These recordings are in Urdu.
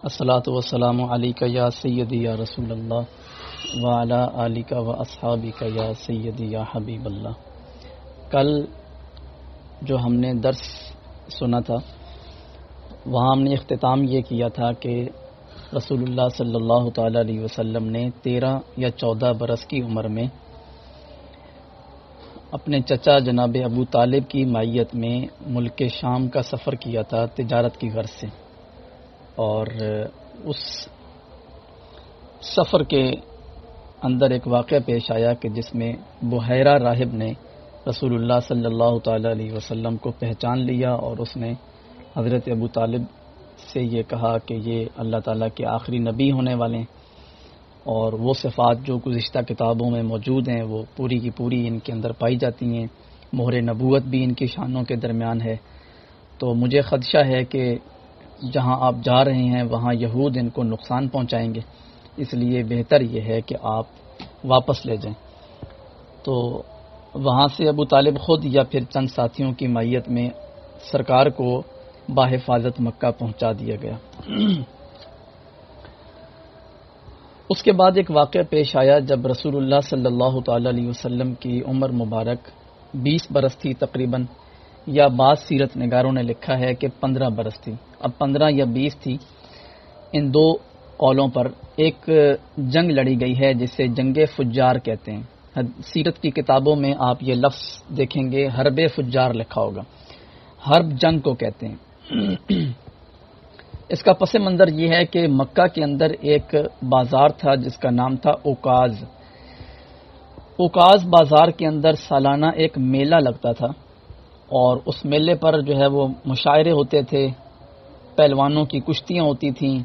الصلاۃ والسلام علیک یا سیدی یا رسول اللہ وعلی آلک و اصحابک یا سیدی یا حبیب اللہ۔ کل جو ہم نے درس سنا تھا وہاں ہم نے اختتام یہ کیا تھا کہ رسول اللہ صلی اللہ تعالی علیہ وسلم نے 13 یا 14 برس کی عمر میں اپنے چچا جناب ابو طالب کی معیت میں ملک شام کا سفر کیا تھا تجارت کی غرض سے، اور اس سفر کے اندر ایک واقعہ پیش آیا کہ جس میں بحیرہ راہب نے رسول اللہ صلی اللہ تعالی علیہ وسلم کو پہچان لیا، اور اس نے حضرت ابو طالب سے یہ کہا کہ یہ اللہ تعالیٰ کے آخری نبی ہونے والے ہیں، اور وہ صفات جو گزشتہ کتابوں میں موجود ہیں وہ پوری کی پوری ان کے اندر پائی جاتی ہیں، مہر نبوت بھی ان کی شانوں کے درمیان ہے۔ تو مجھے خدشہ ہے کہ جہاں آپ جا رہے ہیں وہاں یہود ان کو نقصان پہنچائیں گے، اس لیے بہتر یہ ہے کہ آپ واپس لے جائیں۔ تو وہاں سے ابو طالب خود یا پھر چند ساتھیوں کی معیت میں سرکار کو باحفاظت مکہ پہنچا دیا گیا۔ اس کے بعد ایک واقعہ پیش آیا جب رسول اللہ صلی اللہ تعالی علیہ وسلم کی عمر مبارک 20 برس تھی تقریباً، یا بعض سیرت نگاروں نے لکھا ہے کہ 15 برس تھی، اب 15 یا 20 تھی، ان دو قولوں پر ایک جنگ لڑی گئی ہے جسے جنگ فجار کہتے ہیں۔ سیرت کی کتابوں میں آپ یہ لفظ دیکھیں گے، حرب فجار لکھا ہوگا، حرب جنگ کو کہتے ہیں۔ اس کا پس منظر یہ ہے کہ مکہ کے اندر ایک بازار تھا جس کا نام تھا اوکاز بازار کے اندر سالانہ ایک میلہ لگتا تھا، اور اس میلے پر جو ہے وہ مشاعرے ہوتے تھے، پہلوانوں کی کشتیاں ہوتی تھیں،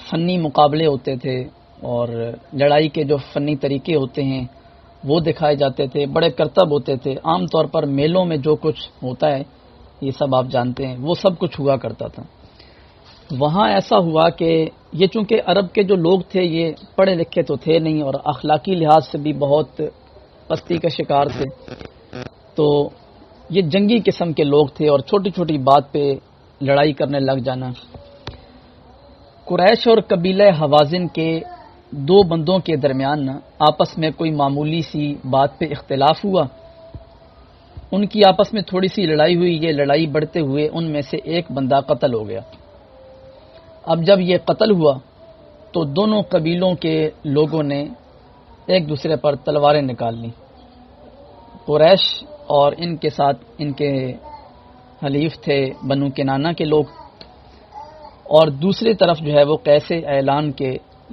فنی مقابلے ہوتے تھے، اور لڑائی کے جو فنی طریقے ہوتے ہیں وہ دکھائے جاتے تھے، بڑے کرتب ہوتے تھے۔ عام طور پر میلوں میں جو کچھ ہوتا ہے یہ سب آپ جانتے ہیں، وہ سب کچھ ہوا کرتا تھا۔ وہاں ایسا ہوا کہ یہ چونکہ عرب کے جو لوگ تھے یہ پڑھے لکھے تو تھے نہیں، اور اخلاقی لحاظ سے بھی بہت پستی کا شکار تھے، تو یہ جنگی قسم کے لوگ تھے، اور چھوٹی چھوٹی بات پہ لڑائی کرنے لگ جانا۔ قریش اور قبیلہ حوازن کے دو بندوں کے درمیان آپس میں کوئی معمولی سی بات پہ اختلاف ہوا، ان کی آپس میں تھوڑی سی لڑائی ہوئی، یہ لڑائی بڑھتے ہوئے ان میں سے ایک بندہ قتل ہو گیا۔ اب جب یہ قتل ہوا تو دونوں قبیلوں کے لوگوں نے ایک دوسرے پر تلواریں نکال لیں، قریش اور ان کے ساتھ ان کے حلیف تھے بنو کنانہ کے لوگ، اور دوسری طرف جو ہے وہ قیس اعلان کے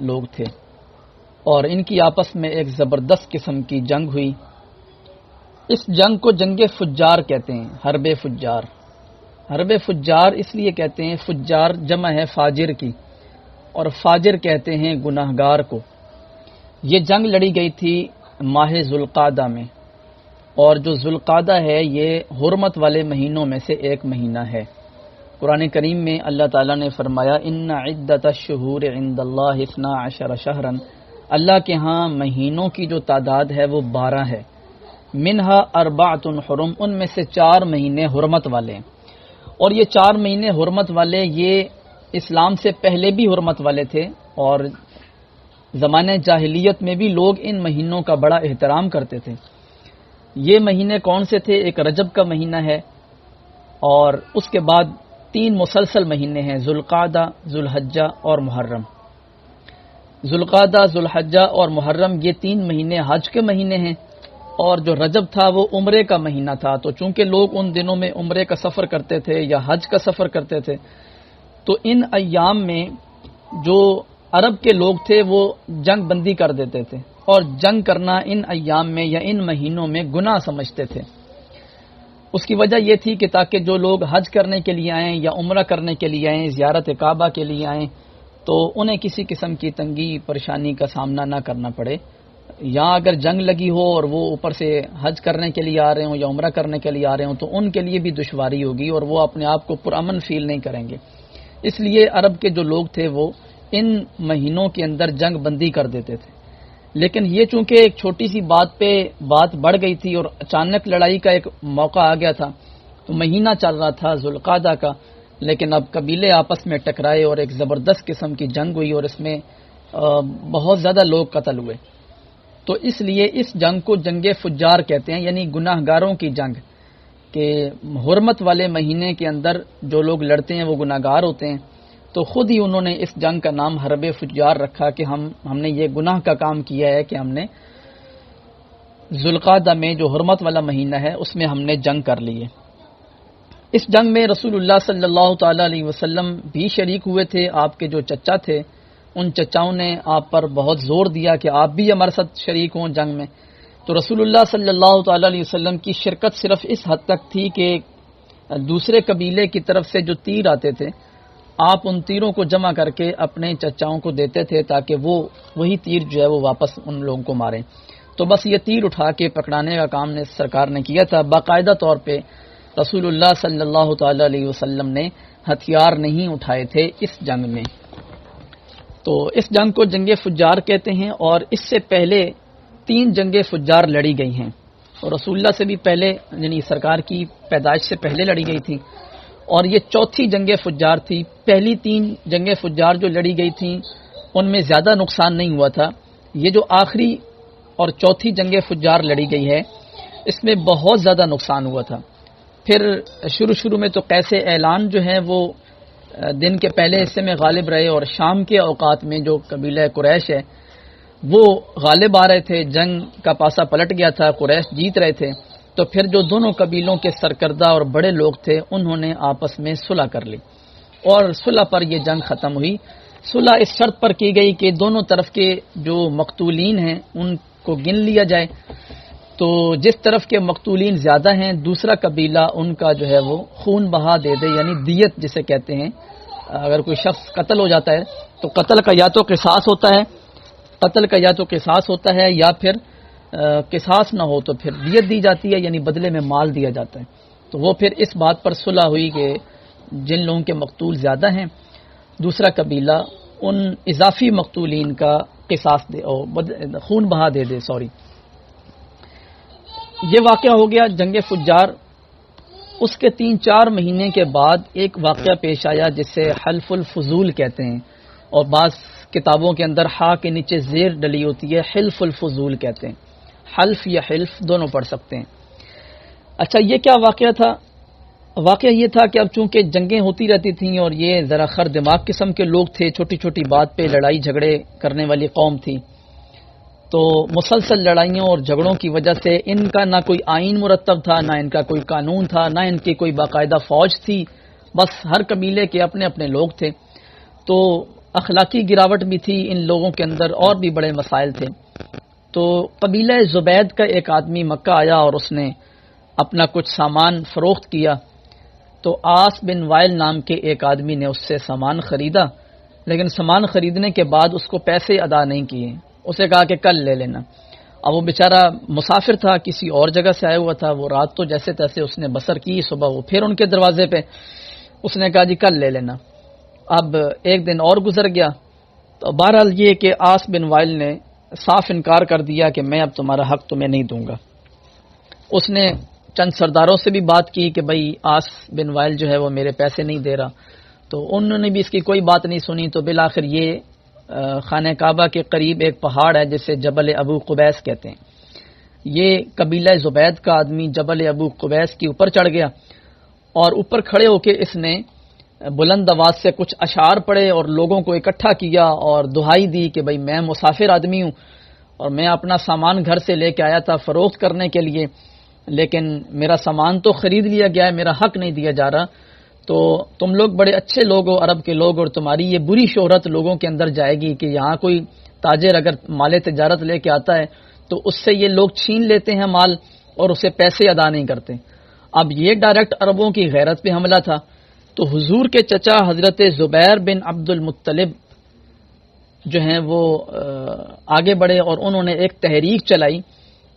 لوگ تھے، اور ان کی آپس میں ایک زبردست قسم کی جنگ ہوئی۔ اس جنگ کو جنگ فجار کہتے ہیں، حرب فجار۔ حرب فجار اس لیے کہتے ہیں، فجار جمع ہے فاجر کی، اور فاجر کہتے ہیں گناہگار کو۔ یہ جنگ لڑی گئی تھی ماہ ذوالقعدہ میں، اور جو ذوالقعدہ ہے یہ حرمت والے مہینوں میں سے ایک مہینہ ہے۔ قرآن کریم میں اللہ تعالیٰ نے فرمایا ان عدت الشہور عند اللہ 12 شہرا، اللہ کے ہاں مہینوں کی جو تعداد ہے وہ 12 ہے، منہا 4 حرم، ان میں سے 4 مہینے حرمت والے ہیں، اور یہ 4 مہینے حرمت والے یہ اسلام سے پہلے بھی حرمت والے تھے، اور زمانہ جاہلیت میں بھی لوگ ان مہینوں کا بڑا احترام کرتے تھے۔ یہ مہینے کون سے تھے؟ ایک رجب کا مہینہ ہے، اور اس کے بعد 3 مسلسل مہینے ہیں، ذوالقعدہ، ذوالحجہ اور محرم۔ ذوالقعدہ، ذوالحجہ اور محرم یہ 3 مہینے حج کے مہینے ہیں، اور جو رجب تھا وہ عمرے کا مہینہ تھا، تو چونکہ لوگ ان دنوں میں عمرے کا سفر کرتے تھے یا حج کا سفر کرتے تھے، تو ان ایام میں جو عرب کے لوگ تھے وہ جنگ بندی کر دیتے تھے، اور جنگ کرنا ان ایام میں یا ان مہینوں میں گناہ سمجھتے تھے۔ اس کی وجہ یہ تھی کہ تاکہ جو لوگ حج کرنے کے لیے آئیں یا عمرہ کرنے کے لیے آئیں، زیارت کعبہ کے لیے آئیں، تو انہیں کسی قسم کی تنگی پریشانی کا سامنا نہ کرنا پڑے۔ یہاں اگر جنگ لگی ہو اور وہ اوپر سے حج کرنے کے لیے آ رہے ہوں یا عمرہ کرنے کے لیے آ رہے ہوں تو ان کے لیے بھی دشواری ہوگی، اور وہ اپنے آپ کو پرامن فیل نہیں کریں گے۔ اس لیے عرب کے جو لوگ تھے وہ ان مہینوں کے اندر جنگ بندی کر دیتے تھے، لیکن یہ چونکہ ایک چھوٹی سی بات پہ بات بڑھ گئی تھی اور اچانک لڑائی کا ایک موقع آ گیا تھا، تو مہینہ چل رہا تھا ذوالقعدہ کا، لیکن اب قبیلے آپس میں ٹکرائے اور ایک زبردست قسم کی جنگ ہوئی اور اس میں بہت زیادہ لوگ قتل ہوئے. تو اس لیے اس جنگ کو جنگ فجار کہتے ہیں، یعنی گناہ گاروں کی جنگ، کہ حرمت والے مہینے کے اندر جو لوگ لڑتے ہیں وہ گناہ گار ہوتے ہیں. تو خود ہی انہوں نے اس جنگ کا نام حرب فجار رکھا کہ ہم نے یہ گناہ کا کام کیا ہے کہ ہم نے ذوالقعدہ میں جو حرمت والا مہینہ ہے اس میں ہم نے جنگ کر لی ہے. اس جنگ میں رسول اللہ صلی اللہ تعالی علیہ وسلم بھی شریک ہوئے تھے. آپ کے جو چچا تھے ان چچاؤں نے آپ پر بہت زور دیا کہ آپ بھی ہمارے ساتھ شریک ہوں جنگ میں. تو رسول اللہ صلی اللہ تعالی علیہ وسلم کی شرکت صرف اس حد تک تھی کہ دوسرے قبیلے کی طرف سے جو تیر آتے تھے آپ ان تیروں کو جمع کر کے اپنے چچاؤں کو دیتے تھے تاکہ وہی تیر جو ہے وہ واپس ان لوگوں کو ماریں. تو بس یہ تیر اٹھا کے پکڑانے کا کام نے سرکار نے کیا تھا. باقاعدہ طور پہ رسول اللہ صلی اللہ تعالی علیہ وسلم نے ہتھیار نہیں اٹھائے تھے اس جنگ میں. تو اس جنگ کو جنگ فجار کہتے ہیں اور اس سے پہلے 3 جنگیں فجار لڑی گئی ہیں اور رسول اللہ سے بھی پہلے یعنی سرکار کی پیدائش سے پہلے لڑی گئی تھی اور یہ چوتھی جنگ فجار تھی. پہلی 3 جنگ فجار جو لڑی گئی تھیں ان میں زیادہ نقصان نہیں ہوا تھا. یہ جو آخری اور چوتھی جنگ فجار لڑی گئی ہے اس میں بہت زیادہ نقصان ہوا تھا. پھر شروع میں تو قیس اعلان جو ہے وہ دن کے پہلے حصے میں غالب رہے اور شام کے اوقات میں جو قبیلہ قریش ہے وہ غالب آ رہے تھے. جنگ کا پاسا پلٹ گیا تھا، قریش جیت رہے تھے. تو پھر جو دونوں قبیلوں کے سرکردہ اور بڑے لوگ تھے انہوں نے آپس میں صلح کر لی اور صلح پر یہ جنگ ختم ہوئی. صلح اس شرط پر کی گئی کہ دونوں طرف کے جو مقتولین ہیں ان کو گن لیا جائے. تو جس طرف کے مقتولین زیادہ ہیں دوسرا قبیلہ ان کا جو ہے وہ خون بہا دے دے، یعنی دیت جسے کہتے ہیں. اگر کوئی شخص قتل ہو جاتا ہے تو قتل کا یا تو قصاص ہوتا ہے یا پھر قصاص نہ ہو تو پھر دیت دی جاتی ہے، یعنی بدلے میں مال دیا جاتا ہے. تو وہ پھر اس بات پر صلح ہوئی کہ جن لوگوں کے مقتول زیادہ ہیں دوسرا قبیلہ ان اضافی مقتولین کا قصاص دے اور خون بہا دے. یہ واقعہ ہو گیا جنگ فجار. اس کے 3-4 مہینے کے بعد ایک واقعہ پیش آیا جسے حلف الفضول کہتے ہیں اور بعض کتابوں کے اندر ہا کے نیچے زیر ڈلی ہوتی ہے، حلف الفضول کہتے ہیں. حلف یا حلف دونوں پڑھ سکتے ہیں. اچھا یہ کیا واقعہ تھا؟ واقعہ یہ تھا کہ اب چونکہ جنگیں ہوتی رہتی تھیں اور یہ ذرا خر دماغ قسم کے لوگ تھے، چھوٹی چھوٹی بات پہ لڑائی جھگڑے کرنے والی قوم تھی. تو مسلسل لڑائیوں اور جھگڑوں کی وجہ سے ان کا نہ کوئی آئین مرتب تھا، نہ ان کا کوئی قانون تھا، نہ ان کی کوئی باقاعدہ فوج تھی. بس ہر قبیلے کے اپنے اپنے لوگ تھے. تو اخلاقی گراوٹ بھی تھی ان لوگوں کے اندر اور بھی بڑے مسائل تھے. تو قبیلہ زبید کا ایک آدمی مکہ آیا اور اس نے اپنا کچھ سامان فروخت کیا. تو آس بن وائل نام کے ایک آدمی نے اس سے سامان خریدا، لیکن سامان خریدنے کے بعد اس کو پیسے ادا نہیں کیے. اسے کہا کہ کل لے لینا. اب وہ بیچارہ مسافر تھا، کسی اور جگہ سے آیا ہوا تھا. وہ رات تو جیسے تیسے اس نے بسر کی، صبح وہ پھر ان کے دروازے پہ اس نے کہا جی کل لے لینا. اب ایک دن اور گزر گیا. تو بہرحال یہ کہ آس بن وائل نے صاف انکار کر دیا کہ میں اب تمہارا حق تمہیں نہیں دوں گا. اس نے چند سرداروں سے بھی بات کی کہ بھائی آس بن وائل جو ہے وہ میرے پیسے نہیں دے رہا. تو انہوں نے بھی اس کی کوئی بات نہیں سنی. تو بالآخر یہ خانہ کعبہ کے قریب ایک پہاڑ ہے جسے جبل ابو قبیس کہتے ہیں. یہ قبیلہ زبید کا آدمی جبل ابو قبیس کے اوپر چڑھ گیا اور اوپر کھڑے ہو کے اس نے بلند آواز سے کچھ اشعار پڑھے اور لوگوں کو اکٹھا کیا اور دہائی دی کہ بھائی میں مسافر آدمی ہوں اور میں اپنا سامان گھر سے لے کے آیا تھا فروخت کرنے کے لیے، لیکن میرا سامان تو خرید لیا گیا ہے، میرا حق نہیں دیا جا رہا. تو تم لوگ بڑے اچھے لوگ ہو عرب کے لوگ اور تمہاری یہ بری شہرت لوگوں کے اندر جائے گی کہ یہاں کوئی تاجر اگر مال تجارت لے کے آتا ہے تو اس سے یہ لوگ چھین لیتے ہیں مال اور اسے پیسے ادا نہیں کرتے. اب یہ ڈائریکٹ عربوں کی غیرت پہ حملہ تھا. تو حضور کے چچا حضرت زبیر بن عبد المطلب جو ہیں وہ آگے بڑھے اور انہوں نے ایک تحریک چلائی.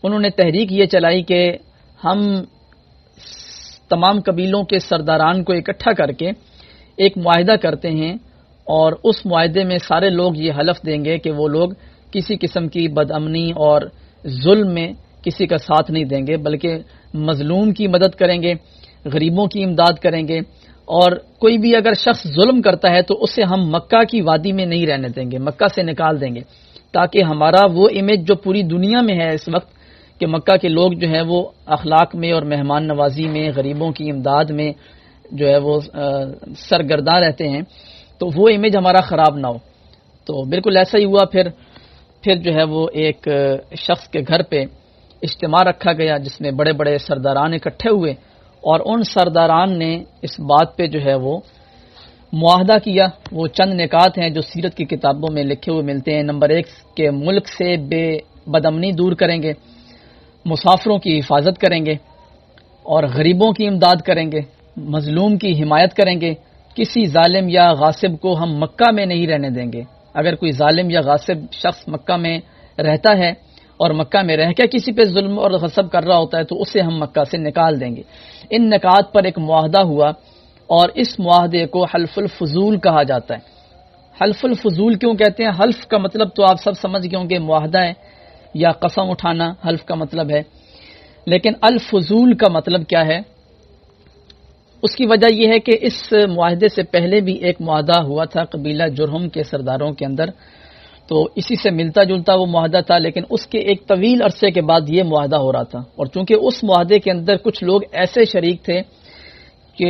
انہوں نے تحریک یہ چلائی کہ ہم تمام قبیلوں کے سرداران کو اکٹھا کر کے ایک معاہدہ کرتے ہیں اور اس معاہدے میں سارے لوگ یہ حلف دیں گے کہ وہ لوگ کسی قسم کی بدامنی اور ظلم میں کسی کا ساتھ نہیں دیں گے، بلکہ مظلوم کی مدد کریں گے، غریبوں کی امداد کریں گے اور کوئی بھی اگر شخص ظلم کرتا ہے تو اسے ہم مکہ کی وادی میں نہیں رہنے دیں گے، مکہ سے نکال دیں گے، تاکہ ہمارا وہ امیج جو پوری دنیا میں ہے اس وقت کہ مکہ کے لوگ جو ہے وہ اخلاق میں اور مہمان نوازی میں، غریبوں کی امداد میں جو ہے وہ سرگرداں رہتے ہیں، تو وہ امیج ہمارا خراب نہ ہو۔ تو بالکل ایسا ہی ہوا۔ پھر جو ہے وہ ایک شخص کے گھر پہ اجتماع رکھا گیا جس میں بڑے بڑے سرداران اکٹھے ہوئے، اور ان سرداران نے اس بات پہ جو ہے وہ معاہدہ کیا۔ وہ چند نکات ہیں جو سیرت کی کتابوں میں لکھے ہوئے ملتے ہیں۔ نمبر 1 کہ ملک سے بے بدامنی دور کریں گے، مسافروں کی حفاظت کریں گے، اور غریبوں کی امداد کریں گے، مظلوم کی حمایت کریں گے، کسی ظالم یا غاصب کو ہم مکہ میں نہیں رہنے دیں گے۔ اگر کوئی ظالم یا غاصب شخص مکہ میں رہتا ہے اور مکہ میں رہ کے کسی پہ ظلم اور غصب کر رہا ہوتا ہے تو اسے ہم مکہ سے نکال دیں گے۔ ان نکات پر ایک معاہدہ ہوا، اور اس معاہدے کو حلف الفضول کہا جاتا ہے۔ حلف الفضول کیوں کہتے ہیں؟ حلف کا مطلب تو آپ سب سمجھ گئے ہوں گے، معاہدہ ہے یا قسم اٹھانا حلف کا مطلب ہے، لیکن الفضول کا مطلب کیا ہے؟ اس کی وجہ یہ ہے کہ اس معاہدے سے پہلے بھی ایک معاہدہ ہوا تھا قبیلہ جرہم کے سرداروں کے اندر، تو اسی سے ملتا جلتا وہ معاہدہ تھا، لیکن اس کے ایک طویل عرصے کے بعد یہ معاہدہ ہو رہا تھا، اور چونکہ اس معاہدے کے اندر کچھ لوگ ایسے شریک تھے کہ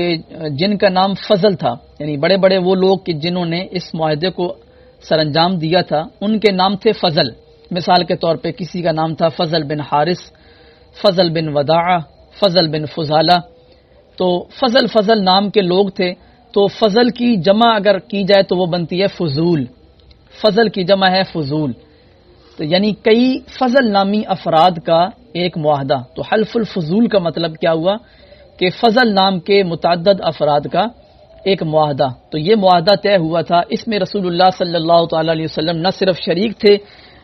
جن کا نام فضل تھا، یعنی بڑے بڑے وہ لوگ کہ جنہوں نے اس معاہدے کو سر انجام دیا تھا، ان کے نام تھے فضل۔ مثال کے طور پہ کسی کا نام تھا فضل بن حارث، فضل بن وداع، فضل بن فضالہ۔ تو فضل نام کے لوگ تھے، تو فضل کی جمع اگر کی جائے تو وہ بنتی ہے فضول، فضل کی جمع ہے فضول، تو یعنی کئی فضل نامی افراد کا ایک معاہدہ۔ تو حلف الفضول کا مطلب کیا ہوا کہ فضل نام کے متعدد افراد کا ایک معاہدہ۔ تو یہ معاہدہ طے ہوا تھا، اس میں رسول اللہ صلی اللہ تعالی علیہ وسلم نہ صرف شریک تھے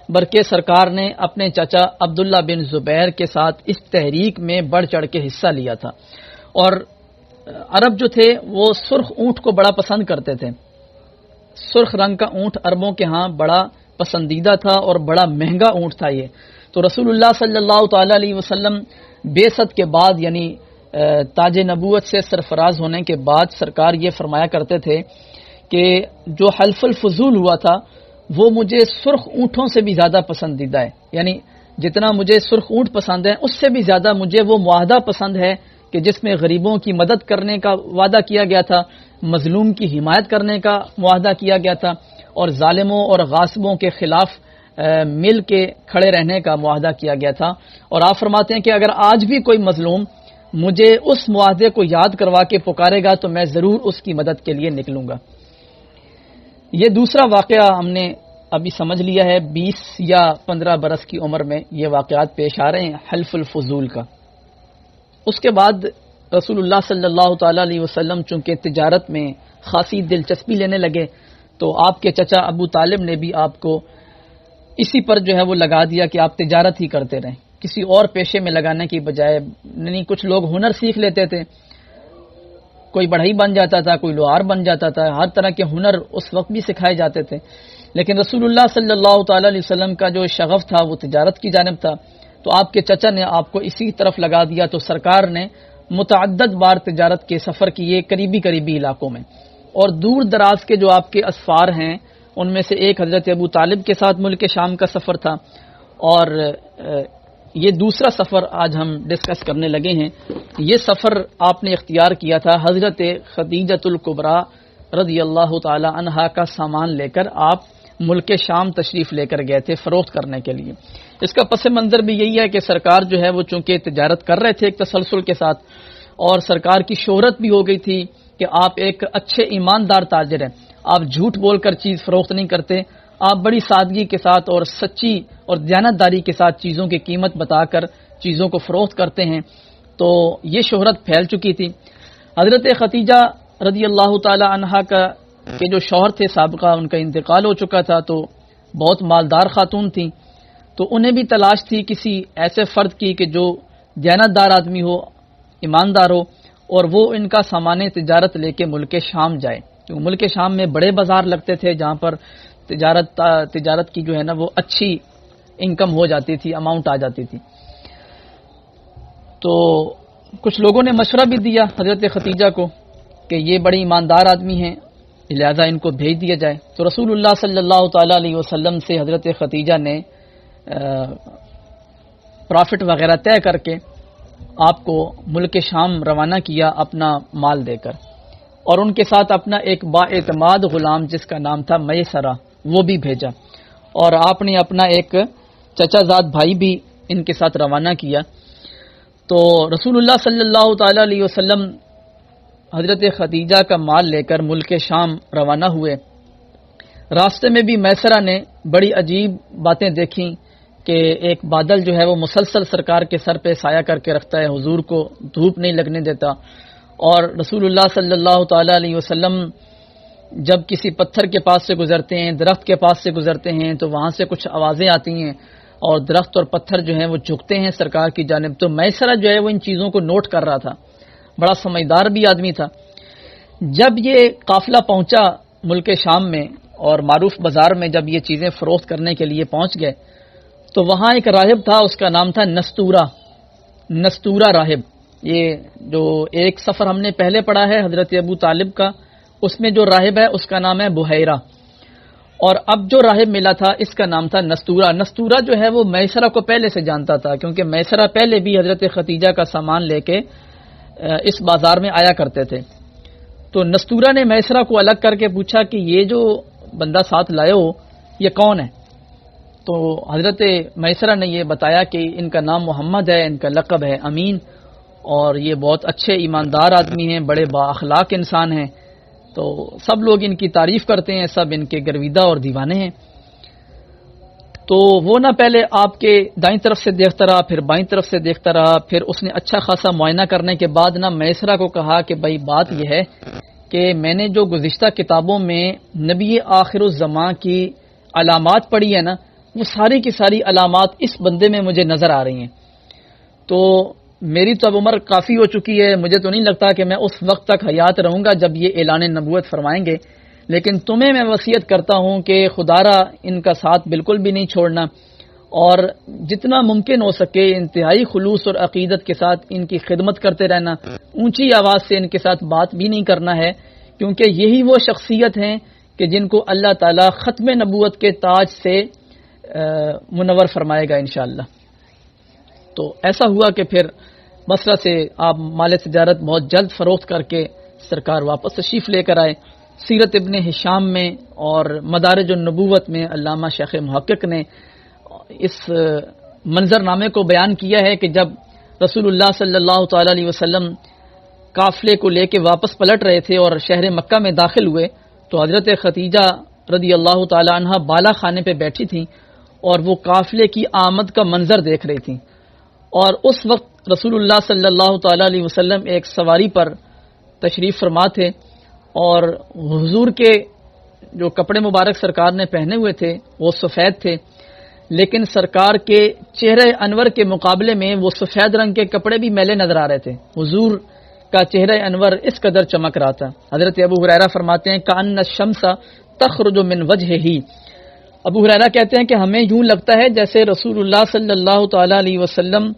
بلکہ سرکار نے اپنے چچا عبداللہ بن زبیر کے ساتھ اس تحریک میں بڑھ چڑھ کے حصہ لیا تھا۔ اور عرب جو تھے وہ سرخ اونٹ کو بڑا پسند کرتے تھے، سرخ رنگ کا اونٹ عربوں کے ہاں بڑا پسندیدہ تھا اور بڑا مہنگا اونٹ تھا یہ۔ تو رسول اللہ صلی اللہ تعالی علیہ وسلم بعثت کے بعد، یعنی تاج نبوت سے سرفراز ہونے کے بعد، سرکار یہ فرمایا کرتے تھے کہ جو حلف الفضول ہوا تھا وہ مجھے سرخ اونٹوں سے بھی زیادہ پسندیدہ ہے، یعنی جتنا مجھے سرخ اونٹ پسند ہے اس سے بھی زیادہ مجھے وہ معاہدہ پسند ہے کہ جس میں غریبوں کی مدد کرنے کا وعدہ کیا گیا تھا، مظلوم کی حمایت کرنے کا معاہدہ کیا گیا تھا، اور ظالموں اور غاصبوں کے خلاف مل کے کھڑے رہنے کا معاہدہ کیا گیا تھا۔ اور آپ فرماتے ہیں کہ اگر آج بھی کوئی مظلوم مجھے اس معاہدے کو یاد کروا کے پکارے گا تو میں ضرور اس کی مدد کے لیے نکلوں گا۔ یہ دوسرا واقعہ ہم نے ابھی سمجھ لیا ہے، 20 یا 15 برس کی عمر میں یہ واقعات پیش آ رہے ہیں حلف الفضول کا۔ اس کے بعد رسول اللہ صلی اللہ تعالی علیہ وسلم چونکہ تجارت میں خاصی دلچسپی لینے لگے، تو آپ کے چچا ابو طالب نے بھی آپ کو اسی پر جو ہے وہ لگا دیا کہ آپ تجارت ہی کرتے رہیں، کسی اور پیشے میں لگانے کی بجائے۔ نہیں، کچھ لوگ ہنر سیکھ لیتے تھے، کوئی بڑھئی بن جاتا تھا، کوئی لوہار بن جاتا تھا، ہر طرح کے ہنر اس وقت بھی سکھائے جاتے تھے، لیکن رسول اللہ صلی اللہ تعالی علیہ وسلم کا جو شغف تھا وہ تجارت کی جانب تھا، تو آپ کے چچا نے آپ کو اسی طرف لگا دیا۔ تو سرکار نے متعدد بار تجارت کے سفر کیے قریبی علاقوں میں، اور دور دراز کے جو آپ کے اسفار ہیں ان میں سے ایک حضرت ابو طالب کے ساتھ ملک شام کا سفر تھا، اور یہ دوسرا سفر آج ہم ڈسکس کرنے لگے ہیں۔ یہ سفر آپ نے اختیار کیا تھا حضرت خدیجۃ الکبریٰ رضی اللہ تعالی عنہا کا سامان لے کر آپ ملک شام تشریف لے کر گئے تھے فروخت کرنے کے لیے۔ اس کا پس منظر بھی یہی ہے کہ سرکار جو ہے وہ چونکہ تجارت کر رہے تھے ایک تسلسل کے ساتھ، اور سرکار کی شہرت بھی ہو گئی تھی کہ آپ ایک اچھے ایماندار تاجر ہیں، آپ جھوٹ بول کر چیز فروخت نہیں کرتے، آپ بڑی سادگی کے ساتھ اور سچی اور دیانتداری کے ساتھ چیزوں کی قیمت بتا کر چیزوں کو فروخت کرتے ہیں۔ تو یہ شہرت پھیل چکی تھی۔ حضرت خدیجہ رضی اللہ تعالی عنہا کا کہ جو شوہر تھے سابقہ، ان کا انتقال ہو چکا تھا، تو بہت مالدار خاتون تھیں، تو انہیں بھی تلاش تھی کسی ایسے فرد کی کہ جو دیانتدار آدمی ہو، ایماندار ہو، اور وہ ان کا سامان تجارت لے کے ملک شام جائے، کیونکہ ملک شام میں بڑے بازار لگتے تھے جہاں پر تجارت کی جو ہے نا وہ اچھی انکم ہو جاتی تھی، اماؤنٹ آ جاتی تھی۔ تو کچھ لوگوں نے مشورہ بھی دیا حضرت خدیجہ کو، کہ یہ بڑے ایماندار آدمی ہیں، لہذا ان کو بھیج دیا جائے۔ تو رسول اللہ صلی اللہ تعالی علیہ وسلم سے حضرت خدیجہ نے پرافٹ وغیرہ طے کر کے آپ کو ملک شام روانہ کیا اپنا مال دے کر، اور ان کے ساتھ اپنا ایک با اعتماد غلام جس کا نام تھا میسرہ وہ بھی بھیجا، اور آپ نے اپنا ایک چچا زاد بھائی بھی ان کے ساتھ روانہ کیا۔ تو رسول اللہ صلی اللہ تعالی علیہ وسلم حضرت خدیجہ کا مال لے کر ملک شام روانہ ہوئے۔ راستے میں بھی میسرہ نے بڑی عجیب باتیں دیکھیں کہ ایک بادل جو ہے وہ مسلسل سرکار کے سر پہ سایہ کر کے رکھتا ہے، حضور کو دھوپ نہیں لگنے دیتا، اور رسول اللہ صلی اللہ تعالی علیہ وسلم جب کسی پتھر کے پاس سے گزرتے ہیں، درخت کے پاس سے گزرتے ہیں تو وہاں سے کچھ آوازیں آتی ہیں اور درخت اور پتھر جو ہیں وہ جھکتے ہیں سرکار کی جانب۔ تو میسرہ جو ہے وہ ان چیزوں کو نوٹ کر رہا تھا، بڑا سمجھدار بھی آدمی تھا۔ جب یہ قافلہ پہنچا ملک شام میں اور معروف بازار میں جب یہ چیزیں فروخت کرنے کے لیے پہنچ گئے تو وہاں ایک راہب تھا، اس کا نام تھا نستورہ راہب۔ یہ جو ایک سفر ہم نے پہلے پڑھا ہے حضرت ابو طالب کا، اس میں جو راہب ہے اس کا نام ہے بحیرہ، اور اب جو راہب ملا تھا اس کا نام تھا نستورہ۔ نستورہ جو ہے وہ میسرہ کو پہلے سے جانتا تھا، کیونکہ میسرہ پہلے بھی حضرت خدیجہ کا سامان لے کے اس بازار میں آیا کرتے تھے۔ تو نستورہ نے میسرہ کو الگ کر کے پوچھا کہ یہ جو بندہ ساتھ لائے ہو یہ کون ہے؟ تو حضرت میسرہ نے یہ بتایا کہ ان کا نام محمد ہے، ان کا لقب ہے امین، اور یہ بہت اچھے ایماندار آدمی ہیں، بڑے با اخلاق انسان ہیں، تو سب لوگ ان کی تعریف کرتے ہیں، سب ان کے گرویدہ اور دیوانے ہیں۔ تو وہ نہ پہلے آپ کے دائیں طرف سے دیکھتا رہا، پھر بائیں طرف سے دیکھتا رہا، پھر اس نے اچھا خاصا معائنہ کرنے کے بعد نہ میسرہ کو کہا کہ بھائی بات یہ ہے کہ میں نے جو گزشتہ کتابوں میں نبی آخر الزمان کی علامات پڑھی ہے نا، وہ ساری کی ساری علامات اس بندے میں مجھے نظر آ رہی ہیں۔ تو میری تو اب عمر کافی ہو چکی ہے، مجھے تو نہیں لگتا کہ میں اس وقت تک حیات رہوں گا جب یہ اعلان نبوت فرمائیں گے، لیکن تمہیں میں وصیت کرتا ہوں کہ خدا را ان کا ساتھ بالکل بھی نہیں چھوڑنا، اور جتنا ممکن ہو سکے انتہائی خلوص اور عقیدت کے ساتھ ان کی خدمت کرتے رہنا، اونچی آواز سے ان کے ساتھ بات بھی نہیں کرنا ہے، کیونکہ یہی وہ شخصیت ہیں کہ جن کو اللہ تعالیٰ ختم نبوت کے تاج سے منور فرمائے گا انشاءاللہ۔ تو ایسا ہوا کہ پھر بصرہ سے آپ مال تجارت بہت جلد فروخت کر کے سرکار واپس تشریف لے کر آئے۔ سیرت ابن ہشام میں اور مدارج النبوت میں علامہ شیخ محقق نے اس منظر نامے کو بیان کیا ہے کہ جب رسول اللہ صلی اللہ تعالی علیہ وسلم قافلے کو لے کے واپس پلٹ رہے تھے اور شہر مکہ میں داخل ہوئے تو حضرت خدیجہ رضی اللہ تعالی عنہ بالا خانے پہ بیٹھی تھیں اور وہ قافلے کی آمد کا منظر دیکھ رہی تھیں، اور اس وقت رسول اللہ صلی اللہ تعالی علیہ وسلم ایک سواری پر تشریف فرما تھے، اور حضور کے جو کپڑے مبارک سرکار نے پہنے ہوئے تھے وہ سفید تھے، لیکن سرکار کے چہرے انور کے مقابلے میں وہ سفید رنگ کے کپڑے بھی میلے نظر آ رہے تھے۔ حضور کا چہرہ انور اس قدر چمک رہا تھا۔ حضرت ابو ہریرہ فرماتے ہیں کأن الشمس تخرج من وجہہ، ابو ہریرہ کہتے ہیں کہ ہمیں یوں لگتا ہے جیسے رسول اللہ صلی اللہ تعالی علیہ وسلم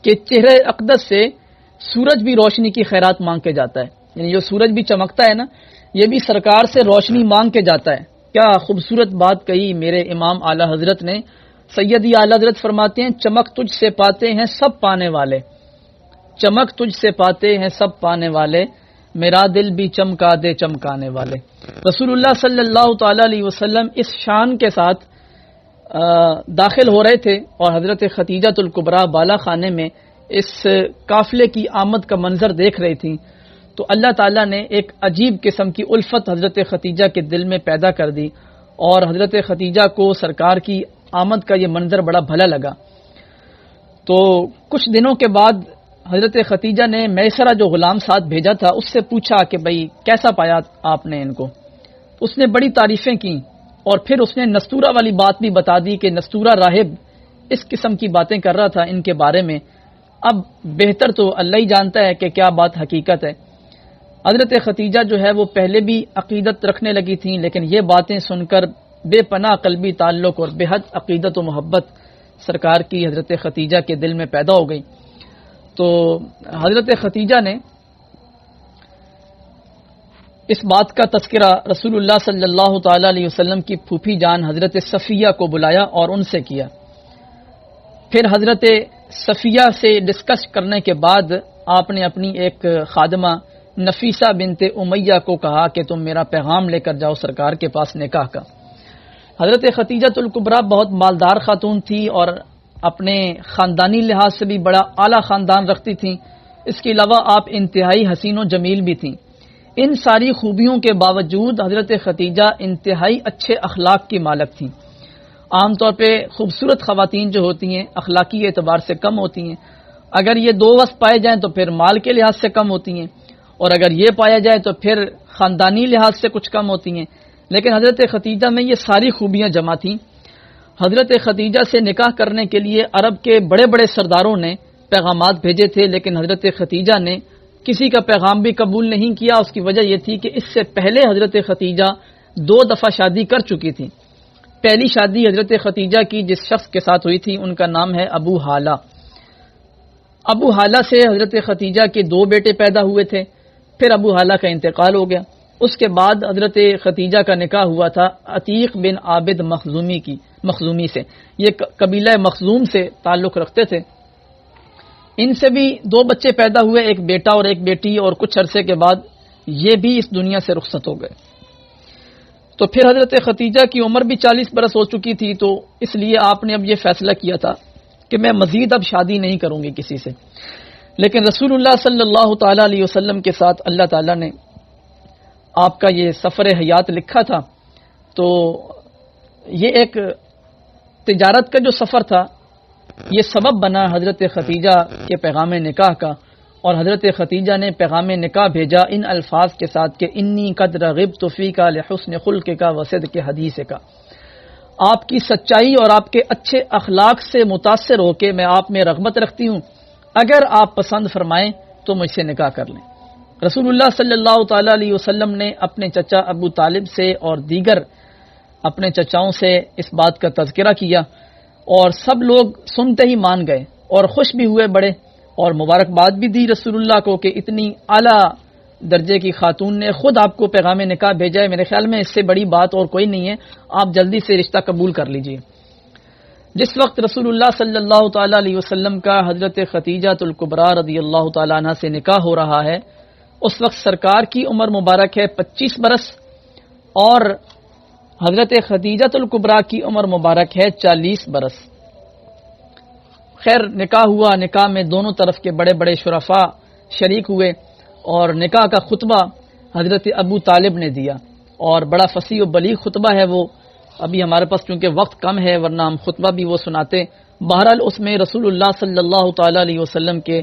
کے چہرے اقدس سے سورج بھی روشنی کی خیرات مانگ کے جاتا ہے، یعنی جو سورج بھی چمکتا ہے نا، یہ بھی سرکار سے روشنی مانگ کے جاتا ہے۔ کیا خوبصورت بات کہی میرے امام اعلی حضرت نے۔ سیدی اعلی حضرت فرماتے ہیں چمک تجھ سے پاتے ہیں سب پانے والے، چمک تجھ سے پاتے ہیں سب پانے والے، میرا دل بھی چمکا دے چمکانے والے۔ رسول اللہ صلی اللہ تعالی علیہ وسلم اس شان کے ساتھ داخل ہو رہے تھے اور حضرت خدیجہ الکبریٰ بالا خانے میں اس قافلے کی آمد کا منظر دیکھ رہی تھیں، تو اللہ تعالیٰ نے ایک عجیب قسم کی الفت حضرت خدیجہ کے دل میں پیدا کر دی، اور حضرت خدیجہ کو سرکار کی آمد کا یہ منظر بڑا بھلا لگا۔ تو کچھ دنوں کے بعد حضرت خدیجہ نے میسرہ جو غلام ساتھ بھیجا تھا اس سے پوچھا کہ بھئی کیسا پایا آپ نے ان کو؟ اس نے بڑی تعریفیں کی، اور پھر اس نے نستورہ والی بات بھی بتا دی کہ نستورہ راہب اس قسم کی باتیں کر رہا تھا ان کے بارے میں۔ اب بہتر تو اللہ ہی جانتا ہے کہ کیا بات حقیقت ہے۔ حضرت خدیجہ جو ہے وہ پہلے بھی عقیدت رکھنے لگی تھیں، لیکن یہ باتیں سن کر بے پناہ قلبی تعلق اور بے حد عقیدت و محبت سرکار کی حضرت خدیجہ کے دل میں پیدا ہو گئی۔ تو حضرت خدیجہ نے اس بات کا تذکرہ رسول اللہ صلی اللہ تعالی علیہ وسلم کی پھوپھی جان حضرت صفیہ کو بلایا اور ان سے کیا۔ پھر حضرت صفیہ سے ڈسکس کرنے کے بعد آپ نے اپنی ایک خادمہ نفیسہ بنت امیہ کو کہا کہ تم میرا پیغام لے کر جاؤ سرکار کے پاس نکاح کا۔ حضرت ختیجہ الکبریٰ بہت مالدار خاتون تھی اور اپنے خاندانی لحاظ سے بھی بڑا اعلیٰ خاندان رکھتی تھیں۔ اس کے علاوہ آپ انتہائی حسین و جمیل بھی تھیں۔ ان ساری خوبیوں کے باوجود حضرت ختیجہ انتہائی اچھے اخلاق کی مالک تھیں۔ عام طور پہ خوبصورت خواتین جو ہوتی ہیں اخلاقی اعتبار سے کم ہوتی ہیں، اگر یہ دو وصف پائے جائیں تو پھر مال کے لحاظ سے کم ہوتی ہیں، اور اگر یہ پایا جائے تو پھر خاندانی لحاظ سے کچھ کم ہوتی ہیں، لیکن حضرت ختیجہ میں یہ ساری خوبیاں جمع تھیں۔ حضرت ختیجہ سے نکاح کرنے کے لیے عرب کے بڑے بڑے سرداروں نے پیغامات بھیجے تھے، لیکن حضرت ختیجہ نے کسی کا پیغام بھی قبول نہیں کیا۔ اس کی وجہ یہ تھی کہ اس سے پہلے حضرت ختیجہ 2 دفعہ شادی کر چکی تھی۔ پہلی شادی حضرت ختیجہ کی جس شخص کے ساتھ ہوئی تھی ان کا نام ہے ابو حالہ۔ ابو حالہ سے حضرت ختیجہ کے 2 بیٹے پیدا ہوئے تھے، پھر ابو حالہ کا انتقال ہو گیا۔ اس کے بعد حضرت ختیجہ کا نکاح ہوا تھا عتیق بن عابد مخزومی سے۔ یہ قبیلہ مخزوم سے تعلق رکھتے تھے۔ ان سے بھی 2 بچے پیدا ہوئے، ایک بیٹا اور ایک بیٹی، اور کچھ عرصے کے بعد یہ بھی اس دنیا سے رخصت ہو گئے۔ تو پھر حضرت ختیجہ کی عمر بھی 40 برس ہو چکی تھی، تو اس لیے آپ نے اب یہ فیصلہ کیا تھا کہ میں مزید اب شادی نہیں کروں گی کسی سے۔ لیکن رسول اللہ صلی اللہ تعالی علیہ وسلم کے ساتھ اللہ تعالیٰ نے آپ کا یہ سفر حیات لکھا تھا، تو یہ ایک تجارت کا جو سفر تھا یہ سبب بنا حضرت ختیجہ کے پیغام نکاح کا، اور حضرت ختیجہ نے پیغام نکاح بھیجا ان الفاظ کے ساتھ کہ انی قد رغبت فیک لحسن خلق کا وصدق حدیث کا۔ آپ کی سچائی اور آپ کے اچھے اخلاق سے متاثر ہو کے میں آپ میں رغبت رکھتی ہوں، اگر آپ پسند فرمائیں تو مجھ سے نکاح کر لیں۔ رسول اللہ صلی اللہ تعالی علیہ وسلم نے اپنے چچا ابو طالب سے اور دیگر اپنے چچاؤں سے اس بات کا تذکرہ کیا، اور سب لوگ سنتے ہی مان گئے اور خوش بھی ہوئے بڑے، اور مبارکباد بھی دی رسول اللہ کو کہ اتنی اعلیٰ درجے کی خاتون نے خود آپ کو پیغام نکاح بھیجا ہے، میرے خیال میں اس سے بڑی بات اور کوئی نہیں ہے، آپ جلدی سے رشتہ قبول کر لیجئے۔ جس وقت رسول اللہ صلی اللہ تعالی علیہ وسلم کا حضرت ختیجہ الکبریٰ رضی اللہ تعالی عنہ سے نکاح ہو رہا ہے، اس وقت سرکار کی عمر مبارک ہے 25 برس، اور حضرت ختیجہ الکبریٰ کی عمر مبارک ہے 40 برس۔ خیر نکاح ہوا، نکاح میں دونوں طرف کے بڑے بڑے شرفاء شریک ہوئے، اور نکاح کا خطبہ حضرت ابو طالب نے دیا، اور بڑا فصیح و بلیغ خطبہ ہے وہ۔ ابھی ہمارے پاس چونکہ وقت کم ہے ورنہ ہم خطبہ بھی وہ سناتے۔ بہرحال اس میں رسول اللہ صلی اللہ تعالی علیہ وسلم کے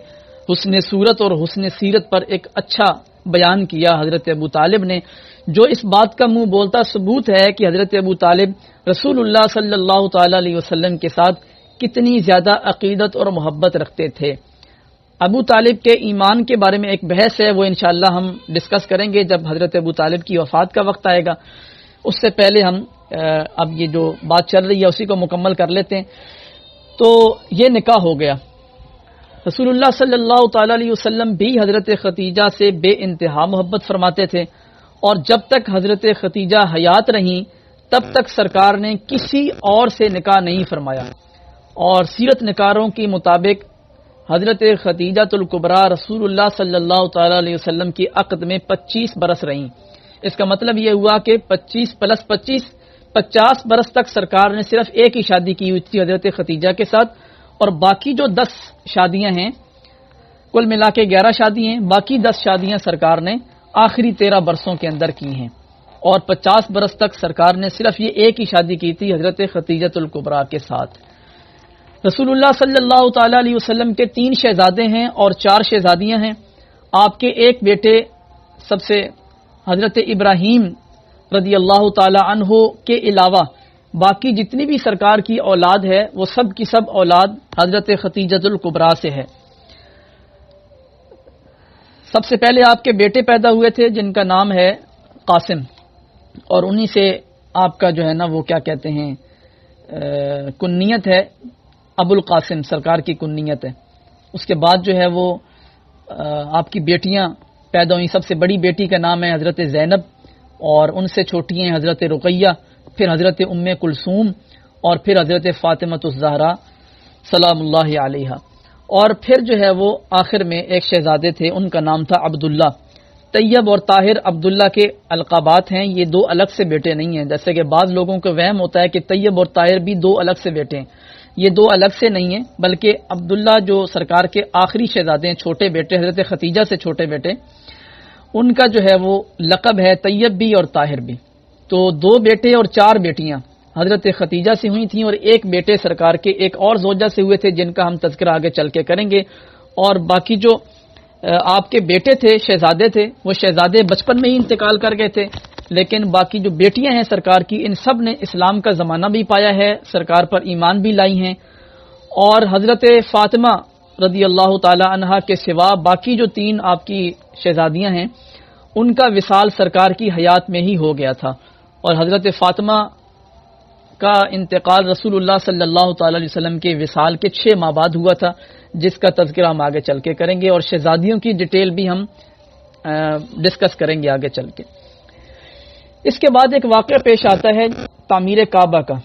حسن صورت اور حسن سیرت پر ایک اچھا بیان کیا حضرت ابو طالب نے، جو اس بات کا منہ بولتا ثبوت ہے کہ حضرت ابو طالب رسول اللہ صلی اللہ تعالی علیہ وسلم کے ساتھ کتنی زیادہ عقیدت اور محبت رکھتے تھے۔ ابو طالب کے ایمان کے بارے میں ایک بحث ہے، وہ انشاءاللہ ہم ڈسکس کریں گے جب حضرت ابو طالب کی وفات کا وقت آئے گا۔ اس سے پہلے ہم اب یہ جو بات چل رہی ہے اسی کو مکمل کر لیتے ہیں۔ تو یہ نکاح ہو گیا۔ رسول اللہ صلی اللہ تعالی علیہ وسلم بھی حضرت ختیجہ سے بے انتہا محبت فرماتے تھے، اور جب تک حضرت ختیجہ حیات رہیں تب تک سرکار نے کسی اور سے نکاح نہیں فرمایا، اور سیرت نگاروں کے مطابق حضرت ختیجہ الکبریٰ رسول اللہ صلی اللہ تعالی علیہ وسلم کی عقد میں 25 برس رہیں۔ اس کا مطلب یہ ہوا کہ 25 + 25 50 برس تک سرکار نے صرف ایک ہی شادی کی ہوئی تھی حضرت ختیجہ کے ساتھ، اور باقی جو 10 شادیاں ہیں، کل ملا کے 11 شادی ہیں، باقی 10 شادیاں سرکار نے آخری 13 برسوں کے اندر کی ہیں، اور 50 برس تک سرکار نے صرف یہ ایک ہی شادی کی تھی حضرت ختیجہ الکبریٰ کے ساتھ۔ رسول اللہ صلی اللہ تعالی علیہ وسلم کے 3 شہزادے ہیں اور 4 شہزادیاں ہیں۔ آپ کے ایک بیٹے سب سے حضرت ابراہیم رضی اللہ تعالی عنہ کے علاوہ باقی جتنی بھی سرکار کی اولاد ہے وہ سب کی سب اولاد حضرت ختیجہ الکبریٰ سے ہے۔ سب سے پہلے آپ کے بیٹے پیدا ہوئے تھے جن کا نام ہے قاسم، اور انہی سے آپ کا جو ہے نا وہ کیا کہتے ہیں کنیت ہے، ابو القاسم سرکار کی کنیت ہے۔ اس کے بعد جو ہے وہ آپ کی بیٹیاں پیدا ہوئی. سب سے بڑی بیٹی کا نام ہے حضرت زینب اور ان سے چھوٹی ہیں حضرت رقیہ، پھر حضرت ام کلثوم اور پھر حضرت فاطمہ الزہرا سلام اللہ علیہا. اور پھر جو ہے وہ آخر میں ایک شہزادے تھے، ان کا نام تھا عبداللہ. طیب اور طاہر عبداللہ کے القابات ہیں، یہ دو الگ سے بیٹے نہیں ہیں. جیسے کہ بعض لوگوں کو وہم ہوتا ہے کہ طیب اور طاہر بھی دو الگ سے بیٹے ہیں، یہ دو الگ سے نہیں ہیں، بلکہ عبداللہ جو سرکار کے آخری شہزادے ہیں، چھوٹے بیٹے، حضرت ختیجہ سے چھوٹے بیٹے، ان کا جو ہے وہ لقب ہے طیب بھی اور طاہر بھی. تو دو بیٹے اور چار بیٹیاں حضرت ختیجہ سے ہوئی تھیں، اور ایک بیٹے سرکار کے ایک اور زوجہ سے ہوئے تھے جن کا ہم تذکرہ آگے چل کے کریں گے. اور باقی جو آپ کے بیٹے تھے، شہزادے تھے، وہ شہزادے بچپن میں ہی انتقال کر گئے تھے، لیکن باقی جو بیٹیاں ہیں سرکار کی، ان سب نے اسلام کا زمانہ بھی پایا ہے، سرکار پر ایمان بھی لائی ہیں. اور حضرت فاطمہ رضی اللہ تعالی عنہا کے سوا باقی جو تین آپ کی شہزادیاں ہیں، ان کا وصال سرکار کی حیات میں ہی ہو گیا تھا. اور حضرت فاطمہ کا انتقال رسول اللہ صلی اللہ تعالی علیہ وسلم کے وصال کے 6 ماہ بعد ہوا تھا، جس کا تذکرہ ہم آگے چل کے کریں گے، اور شہزادیوں کی ڈیٹیل بھی ہم ڈسکس کریں گے آگے چل کے. اس کے بعد ایک واقعہ پیش آتا ہے تعمیر کعبہ کا.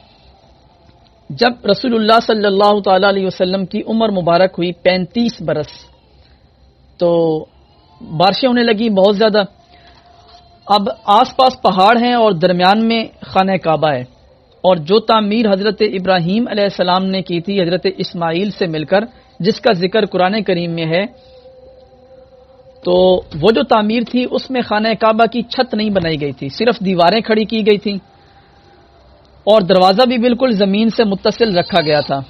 جب رسول اللہ صلی اللہ تعالی علیہ وسلم کی عمر مبارک ہوئی 35 برس، تو بارشیں ہونے لگی بہت زیادہ. اب آس پاس پہاڑ ہیں اور درمیان میں خانہ کعبہ ہے، اور جو تعمیر حضرت ابراہیم علیہ السلام نے کی تھی حضرت اسماعیل سے مل کر، جس کا ذکر قرآن کریم میں ہے، تو وہ جو تعمیر تھی اس میں خانہ کعبہ کی چھت نہیں بنائی گئی تھی، صرف دیواریں کھڑی کی گئی تھیں، اور دروازہ بھی بالکل زمین سے متصل رکھا گیا تھا.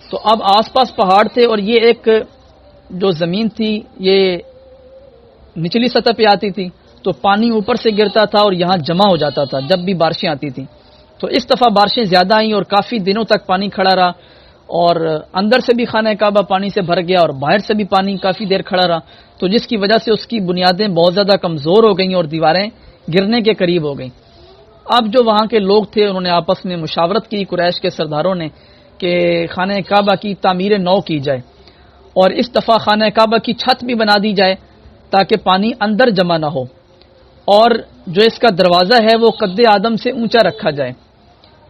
تو اب آس پاس پہاڑ تھے، اور یہ ایک جو زمین تھی یہ نچلی سطح پہ آتی تھی، تو پانی اوپر سے گرتا تھا اور یہاں جمع ہو جاتا تھا جب بھی بارشیں آتی تھیں. تو اس دفعہ بارشیں زیادہ آئیں اور کافی دنوں تک پانی کھڑا رہا، اور اندر سے بھی خانہ کعبہ پانی سے بھر گیا اور باہر سے بھی پانی کافی دیر کھڑا رہا، تو جس کی وجہ سے اس کی بنیادیں بہت زیادہ کمزور ہو گئیں اور دیواریں گرنے کے قریب ہو گئیں. اب جو وہاں کے لوگ تھے انہوں نے آپس میں مشاورت کی، قریش کے سرداروں نے، کہ خانہ کعبہ کی تعمیر نو کی جائے، اور اس دفعہ خانہ کعبہ کی چھت بھی بنا دی جائے تاکہ پانی اندر جمع نہ ہو، اور جو اس کا دروازہ ہے وہ قد آدم سے اونچا رکھا جائے،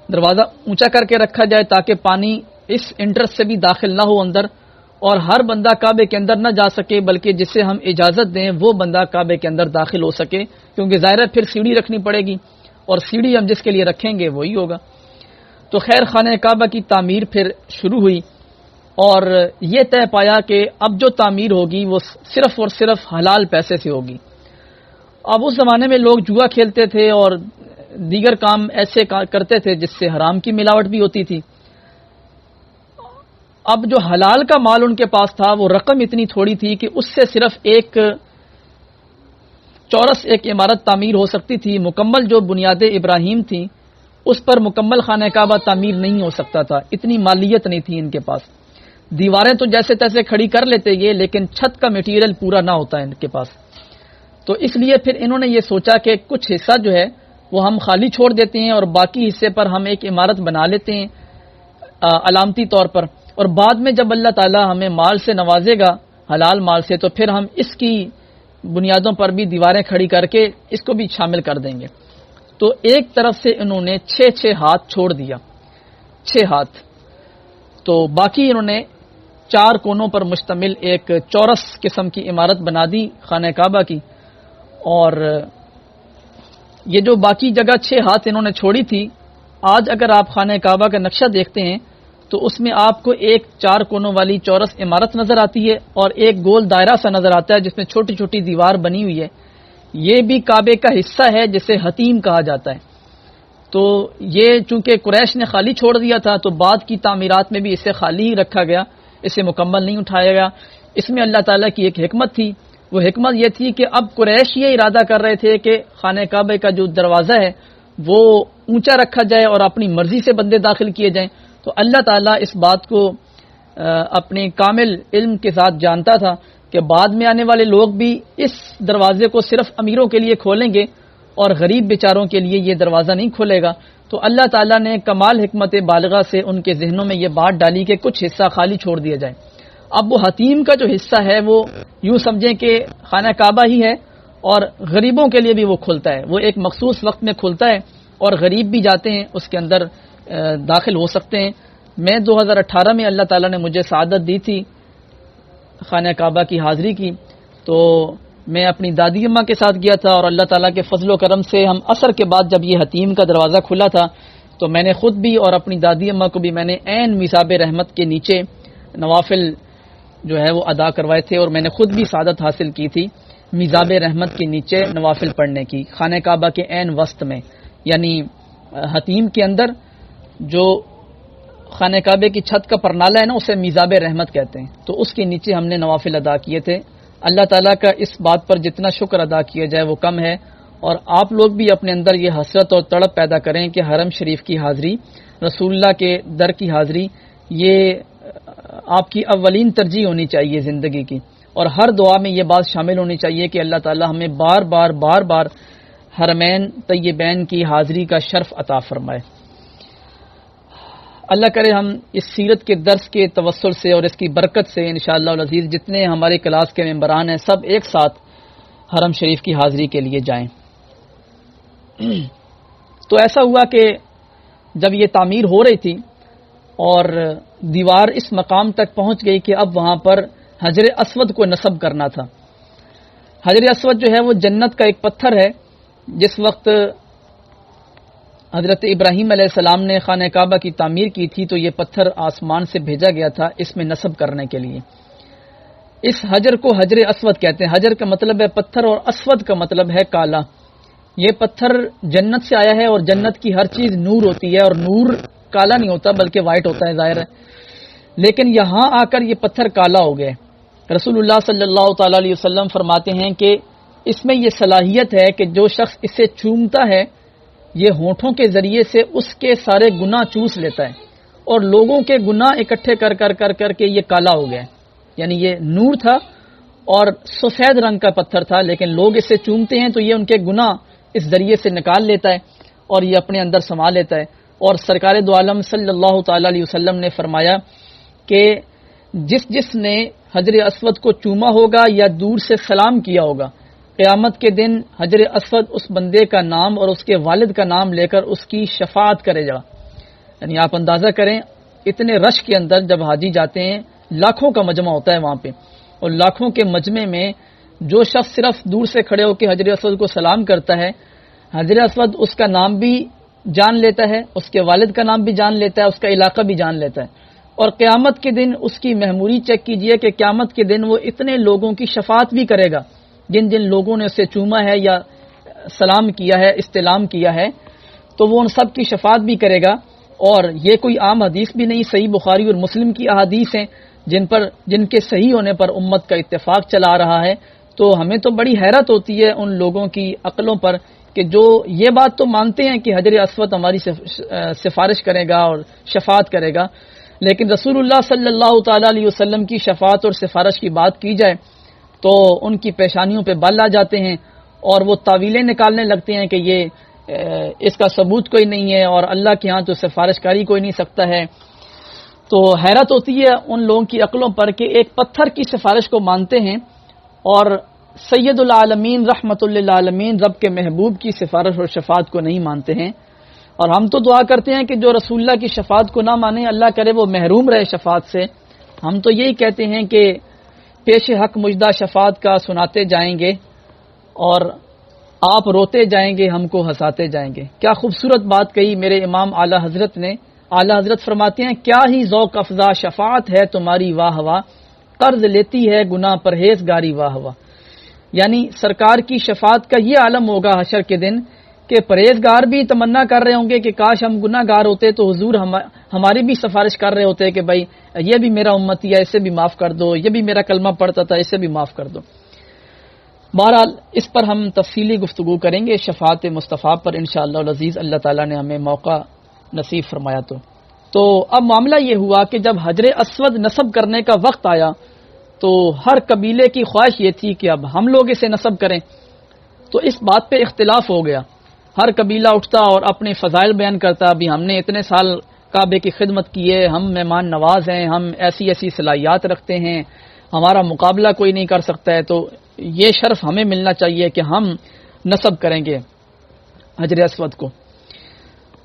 دروازہ اونچا کر کے رکھا جائے تاکہ پانی اس انٹرس سے بھی داخل نہ ہو اندر، اور ہر بندہ کعبے کے اندر نہ جا سکے، بلکہ جسے ہم اجازت دیں وہ بندہ کعبے کے اندر داخل ہو سکے، کیونکہ ظاہر ہے پھر سیڑھی رکھنی پڑے گی، اور سیڑھی ہم جس کے لیے رکھیں گے وہی ہوگا. تو خیر خانہ کعبہ کی تعمیر پھر شروع ہوئی، اور یہ طے پایا کہ اب جو تعمیر ہوگی وہ صرف اور صرف حلال پیسے سے ہوگی. اب اس زمانے میں لوگ جوا کھیلتے تھے اور دیگر کام ایسے کرتے تھے جس سے حرام کی ملاوٹ بھی ہوتی تھی. اب جو حلال کا مال ان کے پاس تھا وہ رقم اتنی تھوڑی تھی کہ اس سے صرف ایک چورس ایک عمارت تعمیر ہو سکتی تھی. مکمل جو بنیاد ابراہیم تھی اس پر مکمل خانہ کعبہ تعمیر نہیں ہو سکتا تھا، اتنی مالیت نہیں تھی ان کے پاس. دیواریں تو جیسے تیسے کھڑی کر لیتے یہ، لیکن چھت کا میٹیریل پورا نہ ہوتا ان کے پاس. تو اس لیے پھر انہوں نے یہ سوچا کہ کچھ حصہ جو ہے وہ ہم خالی چھوڑ دیتے ہیں، اور باقی حصے پر ہم ایک عمارت بنا لیتے ہیں علامتی طور پر، اور بعد میں جب اللہ تعالی ہمیں مال سے نوازے گا، حلال مال سے، تو پھر ہم اس کی بنیادوں پر بھی دیواریں کھڑی کر کے اس کو بھی شامل کر دیں گے. تو ایک طرف سے انہوں نے 6 ہاتھ چھوڑ دیا، 6 ہاتھ. تو باقی انہوں نے 4 کونوں پر مشتمل ایک چورس قسم کی عمارت بنا دی خانہ کعبہ کی. اور یہ جو باقی جگہ 6 ہاتھ انہوں نے چھوڑی تھی، آج اگر آپ خانہ کعبہ کا نقشہ دیکھتے ہیں تو اس میں آپ کو ایک 4 کونوں والی چورس عمارت نظر آتی ہے، اور ایک گول دائرہ سا نظر آتا ہے جس میں چھوٹی چھوٹی دیوار بنی ہوئی ہے. یہ بھی کعبے کا حصہ ہے جسے حتیم کہا جاتا ہے. تو یہ چونکہ قریش نے خالی چھوڑ دیا تھا تو بعد کی تعمیرات میں بھی اسے خالی ہی رکھا گیا، اسے مکمل نہیں اٹھایا گیا. اس میں اللہ تعالیٰ کی ایک حکمت تھی، وہ حکمت یہ تھی کہ اب قریش یہ ارادہ کر رہے تھے کہ خانہ کعبے کا جو دروازہ ہے وہ اونچا رکھا جائے اور اپنی مرضی سے بندے داخل کیے جائیں. تو اللہ تعالیٰ اس بات کو اپنے کامل علم کے ساتھ جانتا تھا کہ بعد میں آنے والے لوگ بھی اس دروازے کو صرف امیروں کے لیے کھولیں گے اور غریب بیچاروں کے لیے یہ دروازہ نہیں کھولے گا. تو اللہ تعالیٰ نے کمال حکمت بالغہ سے ان کے ذہنوں میں یہ بات ڈالی کہ کچھ حصہ خالی چھوڑ دیا جائے. اب وہ حتیم کا جو حصہ ہے وہ یوں سمجھیں کہ خانہ کعبہ ہی ہے، اور غریبوں کے لیے بھی وہ کھلتا ہے، وہ ایک مخصوص وقت میں کھلتا ہے اور غریب بھی جاتے ہیں اس کے اندر داخل ہو سکتے ہیں۔ میں 2018 میں اللہ تعالیٰ نے مجھے سعادت دی تھی خانہ کعبہ کی حاضری کی، تو میں اپنی دادی اماں کے ساتھ گیا تھا، اور اللہ تعالیٰ کے فضل و کرم سے ہم عصر کے بعد جب یہ حتیم کا دروازہ کھلا تھا تو میں نے خود بھی اور اپنی دادی اماں کو بھی میں نے عین میثاب رحمت کے نیچے نوافل جو ہے وہ ادا کروائے تھے، اور میں نے خود بھی سعادت حاصل کی تھی میثاب رحمت کے نیچے نوافل پڑھنے کی خانہ کعبہ کے عین وسط میں، یعنی حتیم کے اندر جو خانہ کعبے کی چھت کا پرنالہ ہے نا، اسے میثاب رحمت کہتے ہیں، تو اس کے نیچے ہم نے نوافل ادا کیے تھے۔ اللہ تعالیٰ کا اس بات پر جتنا شکر ادا کیا جائے وہ کم ہے، اور آپ لوگ بھی اپنے اندر یہ حسرت اور تڑپ پیدا کریں کہ حرم شریف کی حاضری، رسول اللہ کے در کی حاضری، یہ آپ کی اولین ترجیح ہونی چاہیے زندگی کی، اور ہر دعا میں یہ بات شامل ہونی چاہیے کہ اللہ تعالیٰ ہمیں بار بار حرمین طیبین کی حاضری کا شرف عطا فرمائے۔ اللہ کرے ہم اس سیرت کے درس کے توسل سے اور اس کی برکت سے انشاءاللہ العزیز جتنے ہمارے کلاس کے ممبران ہیں سب ایک ساتھ حرم شریف کی حاضری کے لیے جائیں۔ تو ایسا ہوا کہ جب یہ تعمیر ہو رہی تھی اور دیوار اس مقام تک پہنچ گئی کہ اب وہاں پر حجر اسود کو نصب کرنا تھا۔ حجر اسود جو ہے وہ جنت کا ایک پتھر ہے، جس وقت حضرت ابراہیم علیہ السلام نے خانہ کعبہ کی تعمیر کی تھی تو یہ پتھر آسمان سے بھیجا گیا تھا اس میں نصب کرنے کے لیے۔ اس حجر کو حجر اسود کہتے ہیں، حجر کا مطلب ہے پتھر اور اسود کا مطلب ہے کالا۔ یہ پتھر جنت سے آیا ہے، اور جنت کی ہر چیز نور ہوتی ہے، اور نور کالا نہیں ہوتا بلکہ وائٹ ہوتا ہے ظاہر ہے، لیکن یہاں آ کر یہ پتھر کالا ہو گئے۔ رسول اللہ صلی اللہ تعالی علیہ وسلم فرماتے ہیں کہ اس میں یہ صلاحیت ہے کہ جو شخص اسے چومتا ہے یہ ہونٹوں کے ذریعے سے اس کے سارے گناہ چوس لیتا ہے، اور لوگوں کے گناہ اکٹھے کر کے یہ کالا ہو گیا، یعنی یہ نور تھا اور سفید رنگ کا پتھر تھا، لیکن لوگ اسے چومتے ہیں تو یہ ان کے گناہ اس ذریعے سے نکال لیتا ہے اور یہ اپنے اندر سما لیتا ہے۔ اور سرکار دو عالم صلی اللہ تعالی علیہ وسلم نے فرمایا کہ جس نے حجر اسود کو چوما ہوگا یا دور سے سلام کیا ہوگا، قیامت کے دن حجر اسود اس بندے کا نام اور اس کے والد کا نام لے کر اس کی شفاعت کرے گا۔ یعنی آپ اندازہ کریں اتنے رش کے اندر جب حاجی جاتے ہیں لاکھوں کا مجمع ہوتا ہے وہاں پہ، اور لاکھوں کے مجمع میں جو شخص صرف دور سے کھڑے ہو کے حجر اسود کو سلام کرتا ہے، حجر اسود اس کا نام بھی جان لیتا ہے، اس کے والد کا نام بھی جان لیتا ہے، اس کا علاقہ بھی جان لیتا ہے، اور قیامت کے دن اس کی مہموری چیک کیجئے کہ قیامت کے دن وہ اتنے لوگوں کی شفاعت بھی کرے گا جن لوگوں نے اسے چوما ہے یا سلام کیا ہے، استلام کیا ہے، تو وہ ان سب کی شفاعت بھی کرے گا۔ اور یہ کوئی عام حدیث بھی نہیں، صحیح بخاری اور مسلم کی احادیث ہیں جن کے صحیح ہونے پر امت کا اتفاق چلا رہا ہے۔ تو ہمیں تو بڑی حیرت ہوتی ہے ان لوگوں کی عقلوں پر کہ جو یہ بات تو مانتے ہیں کہ حجر اسود ہماری سفارش کرے گا اور شفاعت کرے گا، لیکن رسول اللہ صلی اللہ تعالی علیہ وسلم کی شفاعت اور سفارش کی بات کی جائے تو ان کی پیشانیوں پہ بال آ جاتے ہیں اور وہ تعویلیں نکالنے لگتے ہیں کہ یہ اس کا ثبوت کوئی نہیں ہے اور اللہ کے ہاں تو سفارش کاری کوئی نہیں سکتا ہے۔ تو حیرت ہوتی ہے ان لوگوں کی عقلوں پر کہ ایک پتھر کی سفارش کو مانتے ہیں اور سید العالمین رحمت للعالمین رب کے محبوب کی سفارش اور شفاعت کو نہیں مانتے ہیں۔ اور ہم تو دعا کرتے ہیں کہ جو رسول اللہ کی شفاعت کو نہ مانے اللہ کرے وہ محروم رہے شفاعت سے۔ ہم تو یہی کہتے ہیں کہ پیش حق مجدہ شفاعت کا سناتے جائیں گے اور آپ روتے جائیں گے، ہم کو ہنساتے جائیں گے۔ کیا خوبصورت بات کہی میرے امام اعلی حضرت نے۔ اعلی حضرت فرماتے ہیں کیا ہی ذوق افزا شفاعت ہے تمہاری واہ واہ، قرض لیتی ہے گناہ پرہیزگاری واہ واہ۔ یعنی سرکار کی شفاعت کا یہ عالم ہوگا حشر کے دن کہ پرہیزگار بھی تمنا کر رہے ہوں گے کہ کاش ہم گناہ گار ہوتے تو حضور ہماری بھی سفارش کر رہے ہوتے کہ بھائی یہ بھی میرا امتی ہے، اسے بھی معاف کر دو، یہ بھی میرا کلمہ پڑھتا تھا، اسے بھی معاف کر دو۔ بہرحال اس پر ہم تفصیلی گفتگو کریں گے شفاعت مصطفیٰ پر انشاءاللہ العزیز، اللہ تعالیٰ نے ہمیں موقع نصیب فرمایا تو اب معاملہ یہ ہوا کہ جب حجر اسود نصب کرنے کا وقت آیا تو ہر قبیلے کی خواہش یہ تھی کہ اب ہم لوگ اسے نصب کریں، تو اس بات پہ اختلاف ہو گیا۔ ہر قبیلہ اٹھتا اور اپنے فضائل بیان کرتا، ابھی ہم نے اتنے سال کعبے کی خدمت کی ہے، ہم مہمان نواز ہیں، ہم ایسی ایسی صلاحیات رکھتے ہیں، ہمارا مقابلہ کوئی نہیں کر سکتا ہے، تو یہ شرف ہمیں ملنا چاہیے کہ ہم نصب کریں گے حجر اسود کو۔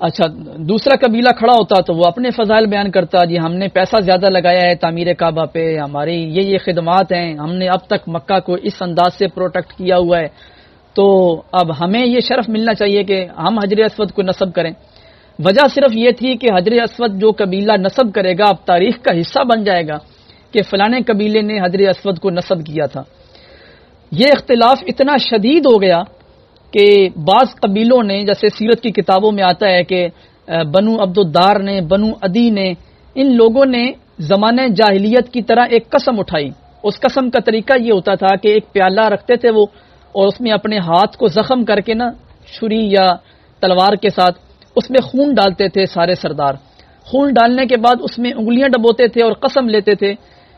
اچھا، دوسرا قبیلہ کھڑا ہوتا تو وہ اپنے فضائل بیان کرتا، جی ہم نے پیسہ زیادہ لگایا ہے تعمیر کعبہ پہ، ہماری یہ خدمات ہیں، ہم نے اب تک مکہ کو اس انداز سے پروٹیکٹ کیا ہوا ہے، تو اب ہمیں یہ شرف ملنا چاہیے کہ ہم حجر اسود کو نصب کریں۔ وجہ صرف یہ تھی کہ حجر اسود جو قبیلہ نصب کرے گا اب تاریخ کا حصہ بن جائے گا کہ فلانے قبیلے نے حجر اسود کو نصب کیا تھا۔ یہ اختلاف اتنا شدید ہو گیا کہ بعض قبیلوں نے، جیسے سیرت کی کتابوں میں آتا ہے کہ بنو عبد الدار نے، بنو عدی نے، ان لوگوں نے زمانہ جاہلیت کی طرح ایک قسم اٹھائی۔ اس قسم کا طریقہ یہ ہوتا تھا کہ ایک پیالہ رکھتے تھے وہ، اور اس میں اپنے ہاتھ کو زخم کر کے نا چھری یا تلوار کے ساتھ اس میں خون ڈالتے تھے سارے سردار۔ خون ڈالنے کے بعد اس میں انگلیاں ڈبوتے تھے اور قسم لیتے تھے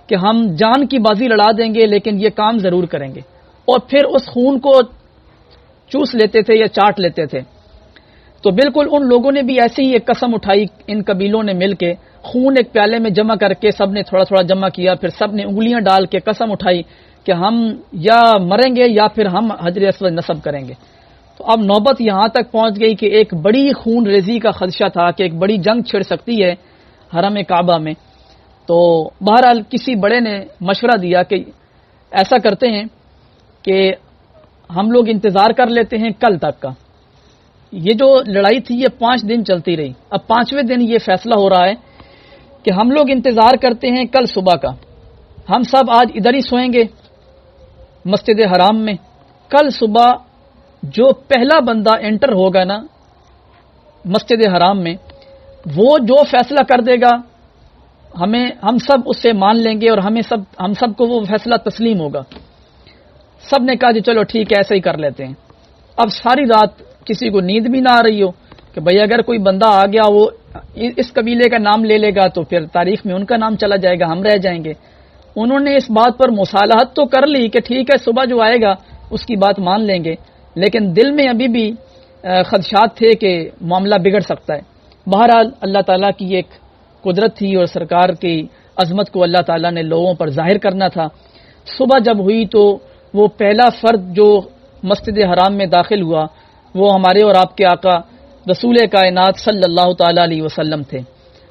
کہ ہم جان کی بازی لڑا دیں گے لیکن یہ کام ضرور کریں گے، اور پھر اس خون کو چوس لیتے تھے یا چاٹ لیتے تھے۔ تو بالکل ان لوگوں نے بھی ایسی ہی ایک قسم اٹھائی، ان قبیلوں نے مل کے خون ایک پیالے میں جمع کر کے سب نے تھوڑا تھوڑا جمع کیا، پھر سب نے انگلیاں ڈال کے قسم اٹھائی کہ ہم یا مریں گے یا پھر ہم حجر اسود نصب کریں گے۔ تو اب نوبت یہاں تک پہنچ گئی کہ ایک بڑی خون ریزی کا خدشہ تھا کہ ایک بڑی جنگ چھڑ سکتی ہے حرم کعبہ میں۔ تو بہرحال کسی بڑے نے مشورہ دیا کہ ایسا کرتے ہیں کہ ہم لوگ انتظار کر لیتے ہیں کل تک کا۔ یہ جو لڑائی تھی یہ 5 دن چلتی رہی، اب 5ویں دن یہ فیصلہ ہو رہا ہے کہ ہم لوگ انتظار کرتے ہیں کل صبح کا، ہم سب آج ادھر ہی سوئیں گے مسجد حرام میں، کل صبح جو پہلا بندہ انٹر ہوگا نا مسجد حرام میں وہ جو فیصلہ کر دے گا ہم سب اس سے مان لیں گے اور ہم سب کو وہ فیصلہ تسلیم ہوگا۔ سب نے کہا جی چلو ٹھیک ہے ایسا ہی کر لیتے ہیں۔ اب ساری رات کسی کو نیند بھی نہ آ رہی ہو کہ بھئی اگر کوئی بندہ آ گیا وہ اس قبیلے کا نام لے لے گا تو پھر تاریخ میں ان کا نام چلا جائے گا، ہم رہ جائیں گے۔ انہوں نے اس بات پر مصالحت تو کر لی کہ ٹھیک ہے صبح جو آئے گا اس کی بات مان لیں گے، لیکن دل میں ابھی بھی خدشات تھے کہ معاملہ بگڑ سکتا ہے۔ بہرحال اللہ تعالیٰ کی ایک قدرت تھی اور سرکار کی عظمت کو اللہ تعالیٰ نے لوگوں پر ظاہر کرنا تھا۔ صبح جب ہوئی تو وہ پہلا فرد جو مسجد حرام میں داخل ہوا وہ ہمارے اور آپ کے آقا رسول کائنات صلی اللہ تعالی علیہ وسلم تھے۔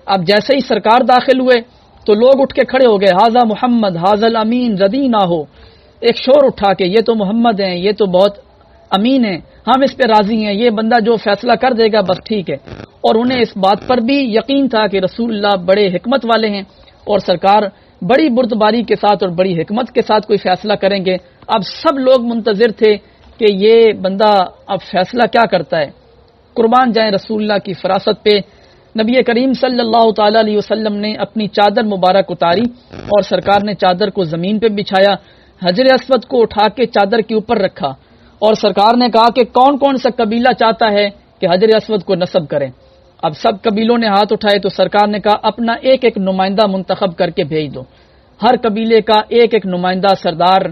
اب جیسے ہی سرکار داخل ہوئے تو لوگ اٹھ کے کھڑے ہو گئے، حاذا محمد حاذا الامین ردینا ہو، ایک شور اٹھا کہ یہ تو محمد ہیں، یہ تو بہت امین ہیں، ہم اس پہ راضی ہیں، یہ بندہ جو فیصلہ کر دے گا بس ٹھیک ہے۔ اور انہیں اس بات پر بھی یقین تھا کہ رسول اللہ بڑے حکمت والے ہیں اور سرکار بڑی بردباری کے ساتھ اور بڑی حکمت کے ساتھ کوئی فیصلہ کریں گے۔ اب سب لوگ منتظر تھے کہ یہ بندہ اب فیصلہ کیا کرتا ہے۔ قربان جائیں رسول اللہ کی فراست پہ، نبی کریم صلی اللہ تعالی علیہ وسلم نے اپنی چادر مبارک اتاری اور سرکار نے چادر کو زمین پہ بچھایا، حجر اسود کو اٹھا کے چادر کے اوپر رکھا اور سرکار نے کہا کہ کون کون سا قبیلہ چاہتا ہے کہ حجر اسود کو نصب کریں۔ اب سب قبیلوں نے ہاتھ اٹھائے تو سرکار نے کہا اپنا ایک ایک نمائندہ منتخب کر کے بھیج دو۔ ہر قبیلے کا ایک ایک نمائندہ سردار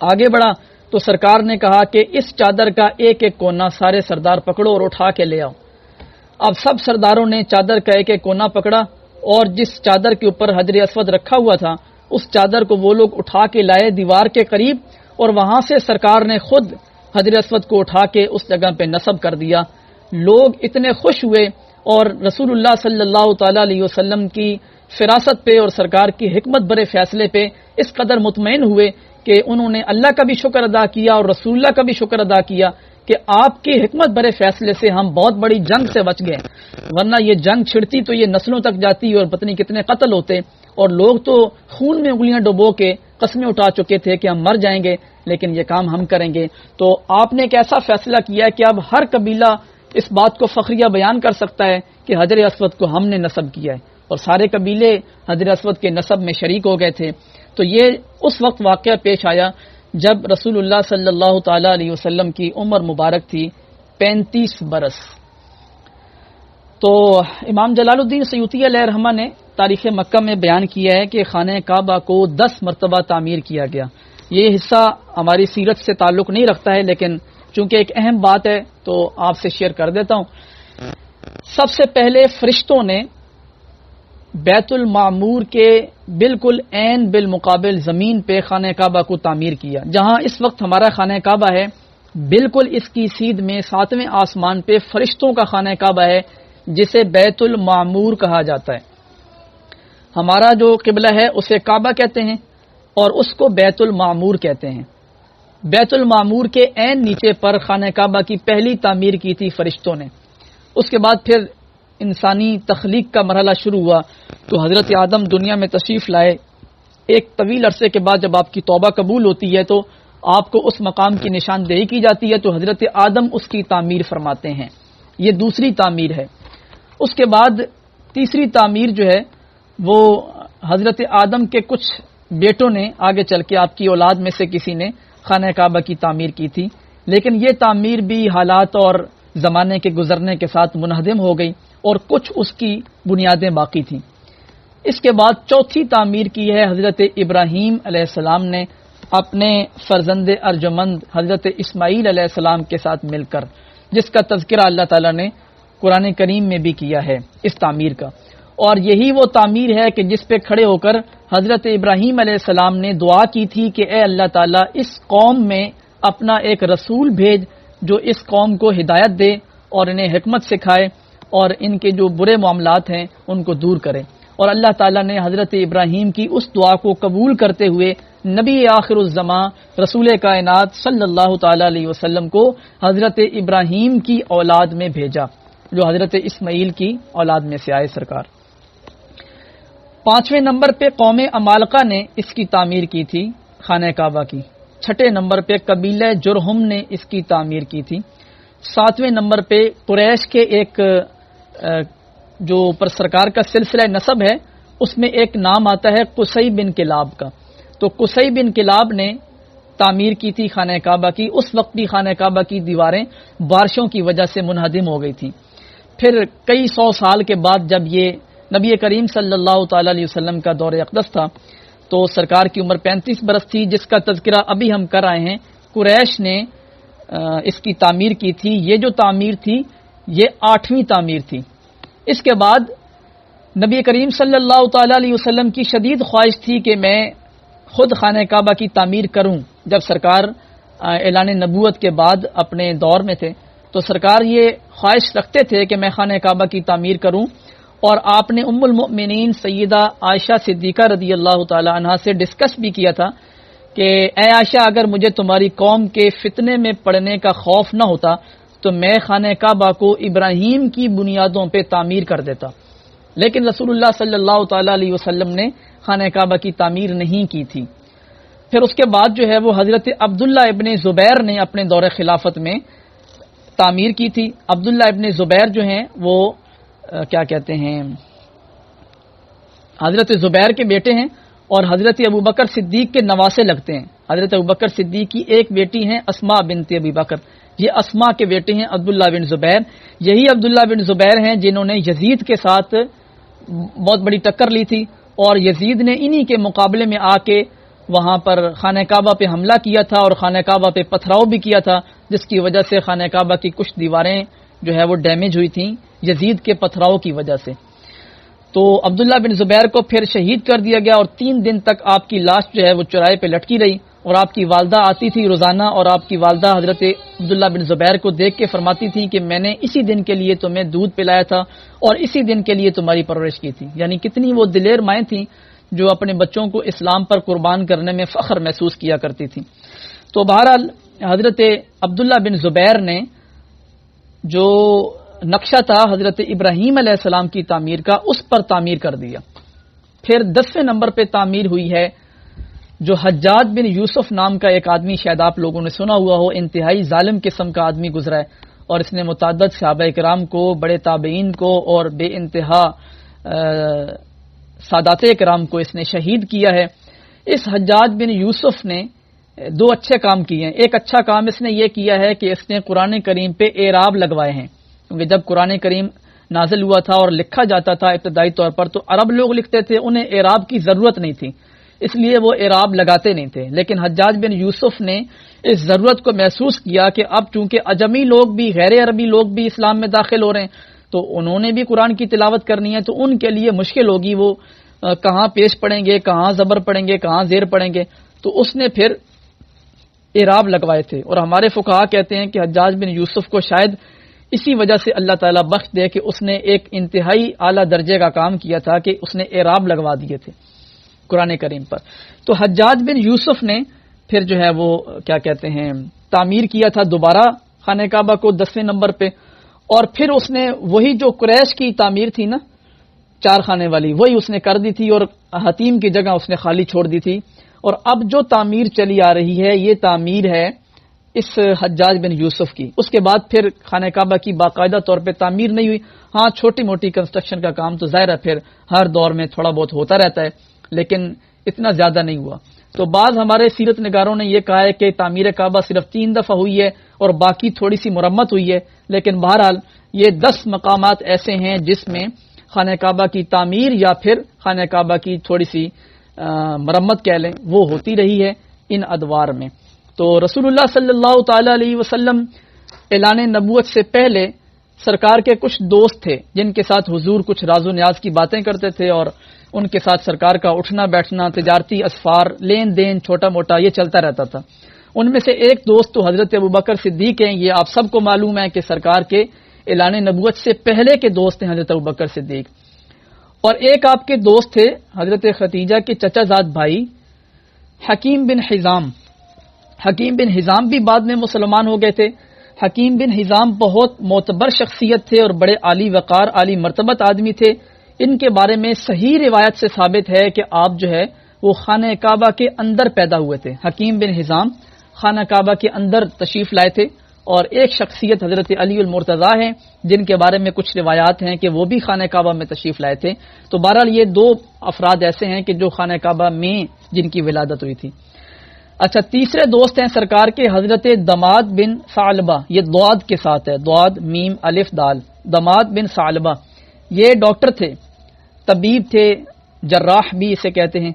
آگے بڑھا تو سرکار نے کہا کہ اس چادر کا ایک ایک کونا سارے سردار پکڑو اور اٹھا کے لے آؤ۔ اب سب سرداروں نے چادر کا ایک ایک کونا پکڑا اور جس چادر کے اوپر حجر اسود رکھا ہوا تھا اس چادر کو وہ لوگ اٹھا کے لائے دیوار کے قریب، اور وہاں سے سرکار نے خود حجر اسود کو اٹھا کے اس جگہ پہ نصب کر دیا۔ لوگ اتنے خوش ہوئے اور رسول اللہ صلی اللہ تعالی علیہ وسلم کی فراست پہ اور سرکار کی حکمت برے فیصلے پہ اس قدر مطمئن ہوئے کہ انہوں نے اللہ کا بھی شکر ادا کیا اور رسول اللہ کا بھی شکر ادا کیا کہ آپ کی حکمت برے فیصلے سے ہم بہت بڑی جنگ سے بچ گئے، ورنہ یہ جنگ چھڑتی تو یہ نسلوں تک جاتی اور پتہ نہیں کتنے قتل ہوتے، اور لوگ تو خون میں انگلیاں ڈبو کے قسمیں اٹھا چکے تھے کہ ہم مر جائیں گے لیکن یہ کام ہم کریں گے۔ تو آپ نے ایک ایسا فیصلہ کیا ہے کہ اب ہر قبیلہ اس بات کو فخریہ بیان کر سکتا ہے کہ حجر اسود کو ہم نے نصب کیا ہے، اور سارے قبیلے حجر اسود کے نصب میں شریک ہو گئے تھے۔ تو یہ اس وقت واقعہ پیش آیا جب رسول اللہ صلی اللہ تعالی علیہ وسلم کی عمر مبارک تھی 35 برس۔ تو امام جلال الدین سیوطی علیہ رحمہ نے تاریخ مکہ میں بیان کیا ہے کہ خانہ کعبہ کو 10 مرتبہ تعمیر کیا گیا۔ یہ حصہ ہماری سیرت سے تعلق نہیں رکھتا ہے لیکن چونکہ ایک اہم بات ہے تو آپ سے شیئر کر دیتا ہوں سب سے پہلے فرشتوں نے بیت المعمور کے بالکل عین بالمقابل زمین پہ خانہ کعبہ کو تعمیر کیا. جہاں اس وقت ہمارا خانہ کعبہ ہے بالکل اس کی سیدھ میں 7ویں آسمان پہ فرشتوں کا خانہ کعبہ ہے جسے بیت المعمور کہا جاتا ہے. ہمارا جو قبلہ ہے اسے کعبہ کہتے ہیں اور اس کو بیت المعمور کہتے ہیں. بیت المعمور کے عین نیچے پر خانہ کعبہ کی پہلی تعمیر کی تھی فرشتوں نے. اس کے بعد پھر انسانی تخلیق کا مرحلہ شروع ہوا تو حضرت آدم دنیا میں تشریف لائے. ایک طویل عرصے کے بعد جب آپ کی توبہ قبول ہوتی ہے تو آپ کو اس مقام کی نشاندہی کی جاتی ہے تو حضرت آدم اس کی تعمیر فرماتے ہیں. یہ دوسری تعمیر ہے. اس کے بعد تیسری تعمیر جو ہے وہ حضرت آدم کے کچھ بیٹوں نے آگے چل کے آپ کی اولاد میں سے کسی نے خانہ کعبہ کی تعمیر کی تھی، لیکن یہ تعمیر بھی حالات اور زمانے کے گزرنے کے ساتھ منہدم ہو گئی اور کچھ اس کی بنیادیں باقی تھیں. اس کے بعد چوتھی تعمیر کی ہے حضرت ابراہیم علیہ السلام نے اپنے فرزند ارجمند حضرت اسماعیل علیہ السلام کے ساتھ مل کر، جس کا تذکرہ اللہ تعالیٰ نے قرآن کریم میں بھی کیا ہے اس تعمیر کا. اور یہی وہ تعمیر ہے کہ جس پہ کھڑے ہو کر حضرت ابراہیم علیہ السلام نے دعا کی تھی کہ اے اللہ تعالیٰ اس قوم میں اپنا ایک رسول بھیج جو اس قوم کو ہدایت دے اور انہیں حکمت سکھائے اور ان کے جو برے معاملات ہیں ان کو دور کرے. اور اللہ تعالیٰ نے حضرت ابراہیم کی اس دعا کو قبول کرتے ہوئے نبی آخر الزماں رسول کائنات صلی اللہ تعالی علیہ وسلم کو حضرت ابراہیم کی اولاد میں بھیجا جو حضرت اسماعیل کی اولاد میں سے آئے سرکار. 5ویں نمبر پہ قوم عمالقہ نے اس کی تعمیر کی تھی خانہ کعبہ کی. 6 نمبر پہ قبیلہ جرہم نے اس کی تعمیر کی تھی. 7ویں نمبر پہ قریش کے ایک جو پر سرکار کا سلسلہ نسب ہے اس میں ایک نام آتا ہے قصی بن کلاب کا. تو قصی بن کلاب نے تعمیر کی تھی خانہ کعبہ کی. اس وقت بھی خانہ کعبہ کی دیواریں بارشوں کی وجہ سے منہدم ہو گئی تھیں. پھر کئی 100 سال کے بعد جب یہ نبی کریم صلی اللہ تعالی علیہ وسلم کا دور اقدس تھا تو سرکار کی عمر 35 برس تھی جس کا تذکرہ ابھی ہم کر آئے ہیں. قریش نے اس کی تعمیر کی تھی. یہ جو تعمیر تھی یہ 8ویں تعمیر تھی. اس کے بعد نبی کریم صلی اللہ تعالی علیہ وسلم کی شدید خواہش تھی کہ میں خود خانہ کعبہ کی تعمیر کروں. جب سرکار اعلان نبوت کے بعد اپنے دور میں تھے تو سرکار یہ خواہش رکھتے تھے کہ میں خانہ کعبہ کی تعمیر کروں. اور آپ نے ام المؤمنین سیدہ عائشہ صدیقہ رضی اللہ تعالی عنہا سے ڈسکس بھی کیا تھا کہ اے عائشہ اگر مجھے تمہاری قوم کے فتنے میں پڑنے کا خوف نہ ہوتا تو میں خانہ کعبہ کو ابراہیم کی بنیادوں پہ تعمیر کر دیتا. لیکن رسول اللہ صلی اللہ تعالی علیہ وسلم نے خانہ کعبہ کی تعمیر نہیں کی تھی. پھر اس کے بعد جو ہے وہ حضرت عبداللہ ابن زبیر نے اپنے دور خلافت میں تعمیر کی تھی. عبداللہ ابن زبیر جو ہیں وہ کیا کہتے ہیں حضرت زبیر کے بیٹے ہیں اور حضرت ابوبکر صدیق کے نواسے لگتے ہیں. حضرت ابوبکر صدیق کی ایک بیٹی ہیں اسماء بنت ابی بکر. یہ اسماء کے بیٹے ہیں عبداللہ بن زبیر. یہی عبداللہ بن زبیر ہیں جنہوں نے یزید کے ساتھ بہت بڑی ٹکر لی تھی اور یزید نے انہی کے مقابلے میں آ کے وہاں پر خانہ کعبہ پہ حملہ کیا تھا اور خانہ کعبہ پہ پتھراؤ بھی کیا تھا جس کی وجہ سے خانہ کعبہ کی کچھ دیواریں جو ہے وہ ڈیمیج ہوئی تھیں یزید کے پتھراؤ کی وجہ سے. تو عبداللہ بن زبیر کو پھر شہید کر دیا گیا اور 3 دن تک آپ کی لاش جو ہے وہ چوراہے پہ لٹکی رہی اور آپ کی والدہ آتی تھی روزانہ اور آپ کی والدہ حضرت عبداللہ بن زبیر کو دیکھ کے فرماتی تھی کہ میں نے اسی دن کے لیے تمہیں دودھ پلایا تھا اور اسی دن کے لیے تمہاری پرورش کی تھی. یعنی کتنی وہ دلیر مائیں تھیں جو اپنے بچوں کو اسلام پر قربان کرنے میں فخر محسوس کیا کرتی تھی. تو بہرحال حضرت عبداللہ بن زبیر نے جو نقشہ تھا حضرت ابراہیم علیہ السلام کی تعمیر کا اس پر تعمیر کر دیا. پھر 10ویں نمبر پہ تعمیر ہوئی ہے جو حجاج بن یوسف نام کا ایک آدمی شاید آپ لوگوں نے سنا ہوا ہو. انتہائی ظالم قسم کا آدمی گزرا ہے اور اس نے متعدد صحابہ کرام کو بڑے تابعین کو اور بے انتہا سادات کرام کو اس نے شہید کیا ہے. اس حجاج بن یوسف نے 2 اچھے کام کیے ہیں. ایک اچھا کام اس نے یہ کیا ہے کہ اس نے قرآن کریم پہ اعراب لگوائے ہیں کیونکہ جب قرآن کریم نازل ہوا تھا اور لکھا جاتا تھا ابتدائی طور پر تو عرب لوگ لکھتے تھے, انہیں اعراب کی ضرورت نہیں تھی اس لیے وہ اعراب لگاتے نہیں تھے. لیکن حجاج بن یوسف نے اس ضرورت کو محسوس کیا کہ اب چونکہ اجمی لوگ بھی غیر عربی لوگ بھی اسلام میں داخل ہو رہے ہیں تو انہوں نے بھی قرآن کی تلاوت کرنی ہے، تو ان کے لیے مشکل ہوگی، وہ کہاں پیش پڑھیں گے، کہاں زبر پڑھیں گے، کہاں زیر پڑھیں گے، تو اس نے پھر اعراب لگوائے تھے۔ اور ہمارے فقہا کہتے ہیں کہ حجاج بن یوسف کو شاید اسی وجہ سے اللہ تعالیٰ بخش دے کہ اس نے ایک انتہائی اعلیٰ درجے کا کام کیا تھا کہ اس نے اعراب لگوا دیے تھے قرآن کریم پر۔ تو حجاج بن یوسف نے پھر جو ہے وہ کیا کہتے ہیں تعمیر کیا تھا دوبارہ خانہ کعبہ کو 10ویں نمبر پہ، اور پھر اس نے وہی جو قریش کی تعمیر تھی نا 4 خانے والی، وہی اس نے کر دی تھی، اور حتیم کی جگہ اس نے خالی چھوڑ دی تھی۔ اور اب جو تعمیر چلی آ رہی ہے یہ تعمیر ہے اس حجاج بن یوسف کی۔ اس کے بعد پھر خانہ کعبہ کی باقاعدہ طور پہ تعمیر نہیں ہوئی، ہاں چھوٹی موٹی کنسٹرکشن کا کام تو ظاہر ہے پھر ہر دور میں تھوڑا بہت ہوتا رہتا ہے، لیکن اتنا زیادہ نہیں ہوا۔ تو بعض ہمارے سیرت نگاروں نے یہ کہا ہے کہ تعمیر کعبہ صرف 3 دفعہ ہوئی ہے اور باقی تھوڑی سی مرمت ہوئی ہے، لیکن بہرحال یہ 10 مقامات ایسے ہیں جس میں خانہ کعبہ کی تعمیر یا پھر خانہ کعبہ کی تھوڑی سی مرمت کہہ لیں وہ ہوتی رہی ہے ان ادوار میں۔ تو رسول اللہ صلی اللہ تعالی علیہ وسلم اعلان نبوت سے پہلے سرکار کے کچھ دوست تھے جن کے ساتھ حضور کچھ راز و نیاز کی باتیں کرتے تھے، اور ان کے ساتھ سرکار کا اٹھنا بیٹھنا، تجارتی اسفار، لین دین چھوٹا موٹا یہ چلتا رہتا تھا۔ ان میں سے ایک دوست تو حضرت ابوبکر صدیق ہیں، یہ آپ سب کو معلوم ہے کہ سرکار کے اعلان نبوت سے پہلے کے دوست ہیں حضرت ابوبکر صدیق۔ اور ایک آپ کے دوست تھے حضرت ختیجہ کے چچا زاد بھائی حکیم بن حزام۔ حکیم بن حزام بھی بعد میں مسلمان ہو گئے تھے۔ حکیم بن حزام بہت معتبر شخصیت تھے اور بڑے عالی وقار، عالی مرتبت آدمی تھے۔ ان کے بارے میں صحیح روایت سے ثابت ہے کہ آپ جو ہے وہ خانہ کعبہ کے اندر پیدا ہوئے تھے۔ حکیم بن حزام خانہ کعبہ کے اندر تشریف لائے تھے، اور ایک شخصیت حضرت علی المرتضیٰ ہیں جن کے بارے میں کچھ روایات ہیں کہ وہ بھی خانہ کعبہ میں تشریف لائے تھے۔ تو بہرحال یہ 2 افراد ایسے ہیں کہ جو خانہ کعبہ میں جن کی ولادت ہوئی تھی۔ اچھا، تیسرے دوست ہیں سرکار کے حضرت دماد بن ثعلبہ، یہ ضاد کے ساتھ ہے، ضاد میم الف دال، دماد بن ثعلبہ۔ یہ ڈاکٹر تھے، طبیب تھے، جراح بھی اسے کہتے ہیں۔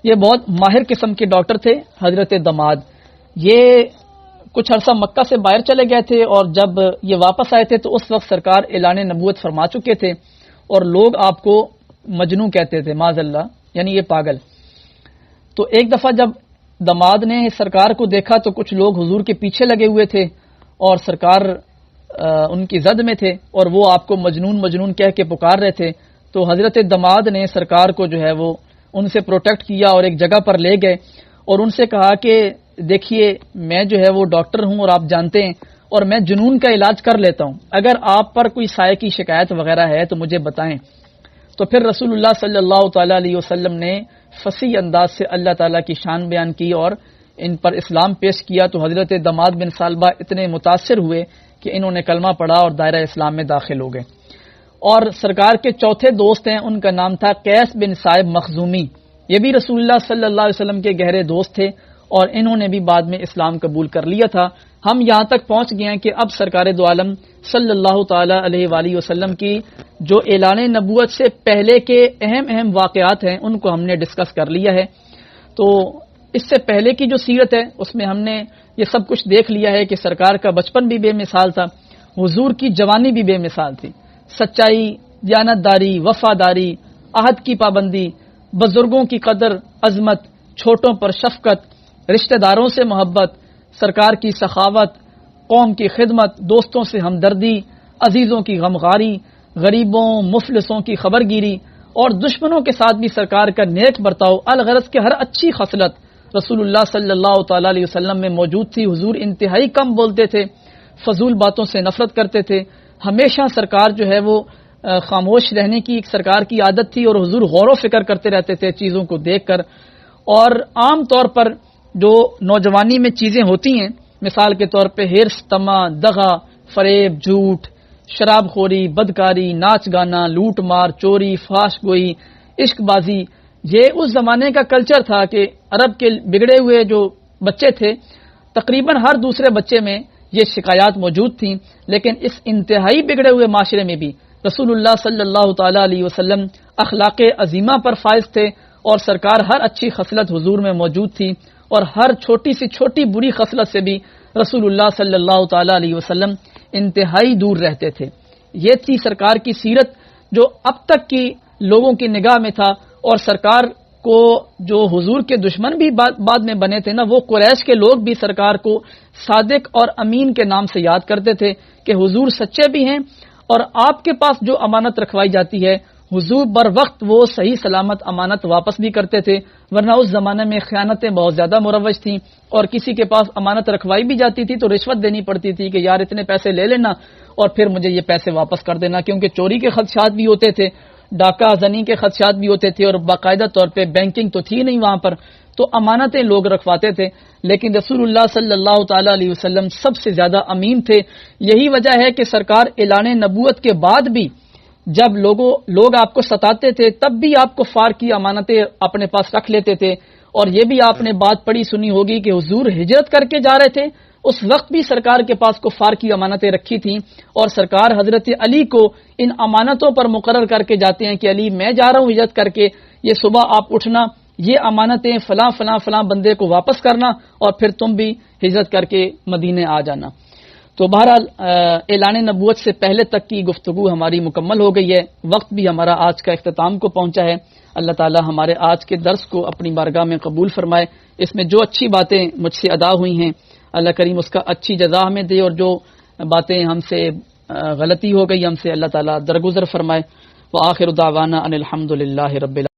یہ بہت ماہر قسم کے ڈاکٹر تھے حضرت دماد۔ یہ کچھ عرصہ مکہ سے باہر چلے گئے تھے، اور جب یہ واپس آئے تھے تو اس وقت سرکار اعلان نبوت فرما چکے تھے، اور لوگ آپ کو مجنون کہتے تھے، معاذ اللہ، یعنی یہ پاگل۔ تو ایک دفعہ جب دماد نے سرکار کو دیکھا تو کچھ لوگ حضور کے پیچھے لگے ہوئے تھے، اور سرکار ان کی زد میں تھے، اور وہ آپ کو مجنون مجنون کہہ کے پکار رہے تھے۔ تو حضرت دماد نے سرکار کو جو ہے وہ ان سے پروٹیکٹ کیا اور ایک جگہ پر لے گئے، اور ان سے کہا کہ دیکھیے میں جو ہے وہ ڈاکٹر ہوں اور آپ جانتے ہیں، اور میں جنون کا علاج کر لیتا ہوں، اگر آپ پر کوئی سائے کی شکایت وغیرہ ہے تو مجھے بتائیں۔ تو پھر رسول اللہ صلی اللہ تعالی علیہ وسلم نے فصیح انداز سے اللہ تعالیٰ کی شان بیان کی اور ان پر اسلام پیش کیا، تو حضرت دماد بن ثعلبہ اتنے متاثر ہوئے کہ انہوں نے کلمہ پڑھا اور دائرہ اسلام میں داخل ہو گئے۔ اور سرکار کے چوتھے دوست ہیں، ان کا نام تھا قیس بن صائب مخزومی۔ یہ بھی رسول اللہ صلی اللہ علیہ وسلم کے گہرے دوست تھے، اور انہوں نے بھی بعد میں اسلام قبول کر لیا تھا۔ ہم یہاں تک پہنچ گئے ہیں کہ اب سرکار دو عالم صلی اللہ تعالی علیہ وآلہ وسلم کی جو اعلان نبوت سے پہلے کے اہم اہم واقعات ہیں ان کو ہم نے ڈسکس کر لیا ہے۔ تو اس سے پہلے کی جو سیرت ہے اس میں ہم نے یہ سب کچھ دیکھ لیا ہے کہ سرکار کا بچپن بھی بے مثال تھا، حضور کی جوانی بھی بے مثال تھی، سچائی، دیانتداری، وفاداری، عہد کی پابندی، بزرگوں کی قدر، عظمت، چھوٹوں پر شفقت، رشتہ داروں سے محبت، سرکار کی سخاوت، قوم کی خدمت، دوستوں سے ہمدردی، عزیزوں کی غمخواری، غریبوں مفلسوں کی خبرگیری، اور دشمنوں کے ساتھ بھی سرکار کا نیک برتاؤ، الغرض کہ ہر اچھی خصلت رسول اللہ صلی اللہ تعالی علیہ وسلم میں موجود تھی۔ حضور انتہائی کم بولتے تھے، فضول باتوں سے نفرت کرتے تھے، ہمیشہ سرکار جو ہے وہ خاموش رہنے کی ایک سرکار کی عادت تھی، اور حضور غور و فکر کرتے رہتے تھے چیزوں کو دیکھ کر۔ اور عام طور پر جو نوجوانی میں چیزیں ہوتی ہیں، مثال کے طور پہ ہرس، طمع، دغا، فریب، جھوٹ، شراب خوری، بدکاری، ناچ گانا، لوٹ مار، چوری، فحش گوئی، عشق بازی، یہ اس زمانے کا کلچر تھا کہ عرب کے بگڑے ہوئے جو بچے تھے تقریباً ہر دوسرے بچے میں یہ شکایات موجود تھیں۔ لیکن اس انتہائی بگڑے ہوئے معاشرے میں بھی رسول اللہ صلی اللہ تعالی علیہ وسلم اخلاق عظیمہ پر فائز تھے، اور سرکار ہر اچھی خصلت حضور میں موجود تھی، اور ہر چھوٹی سی چھوٹی بری خصلت سے بھی رسول اللہ صلی اللہ تعالی علیہ وسلم انتہائی دور رہتے تھے، یہ تھی سرکار کی سیرت جو اب تک کی لوگوں کی نگاہ میں تھا. اور سرکار کو جو حضور کے دشمن بھی بعد میں بنے تھے نا، وہ قریش کے لوگ بھی سرکار کو صادق اور امین کے نام سے یاد کرتے تھے کہ حضور سچے بھی ہیں، اور آپ کے پاس جو امانت رکھوائی جاتی ہے حضور بر وقت وہ صحیح سلامت امانت واپس بھی کرتے تھے. ورنہ اس زمانے میں خیانتیں بہت زیادہ مروج تھیں، اور کسی کے پاس امانت رکھوائی بھی جاتی تھی تو رشوت دینی پڑتی تھی کہ یار اتنے پیسے لے لینا اور پھر مجھے یہ پیسے واپس کر دینا، کیونکہ چوری کے خدشات بھی ہوتے تھے، ڈاکہ زنی کے خدشات بھی ہوتے تھے، اور باقاعدہ طور پہ بینکنگ تو تھی نہیں وہاں پر، تو امانتیں لوگ رکھواتے تھے. لیکن رسول اللہ صلی اللہ تعالی علیہ وسلم سب سے زیادہ امین تھے. یہی وجہ ہے کہ سرکار اعلان نبوت کے بعد بھی جب لوگ آپ کو ستاتے تھے تب بھی آپ کفار کی امانتیں اپنے پاس رکھ لیتے تھے. اور یہ بھی آپ نے بات پڑھی سنی ہوگی کہ حضور ہجرت کر کے جا رہے تھے، اس وقت بھی سرکار کے پاس کفار کی امانتیں رکھی تھیں، اور سرکار حضرت علی کو ان امانتوں پر مقرر کر کے جاتے ہیں کہ علی میں جا رہا ہوں ہجرت کر کے، یہ صبح آپ اٹھنا، یہ امانتیں فلاں فلاں فلاں بندے کو واپس کرنا، اور پھر تم بھی ہجرت کر کے مدینے آ جانا. تو بہرحال اعلان نبوت سے پہلے تک کی گفتگو ہماری مکمل ہو گئی ہے. وقت بھی ہمارا آج کا اختتام کو پہنچا ہے. اللہ تعالی ہمارے آج کے درس کو اپنی بارگاہ میں قبول فرمائے. اس میں جو اچھی باتیں مجھ سے ادا ہوئی ہیں اللہ کریم اس کا اچھی جزا ہمیں دے، اور جو باتیں ہم سے غلطی ہو گئی ہم سے اللہ تعالی درگزر فرمائے. وآخر دعوانا ان الحمد للہ رب العالمین.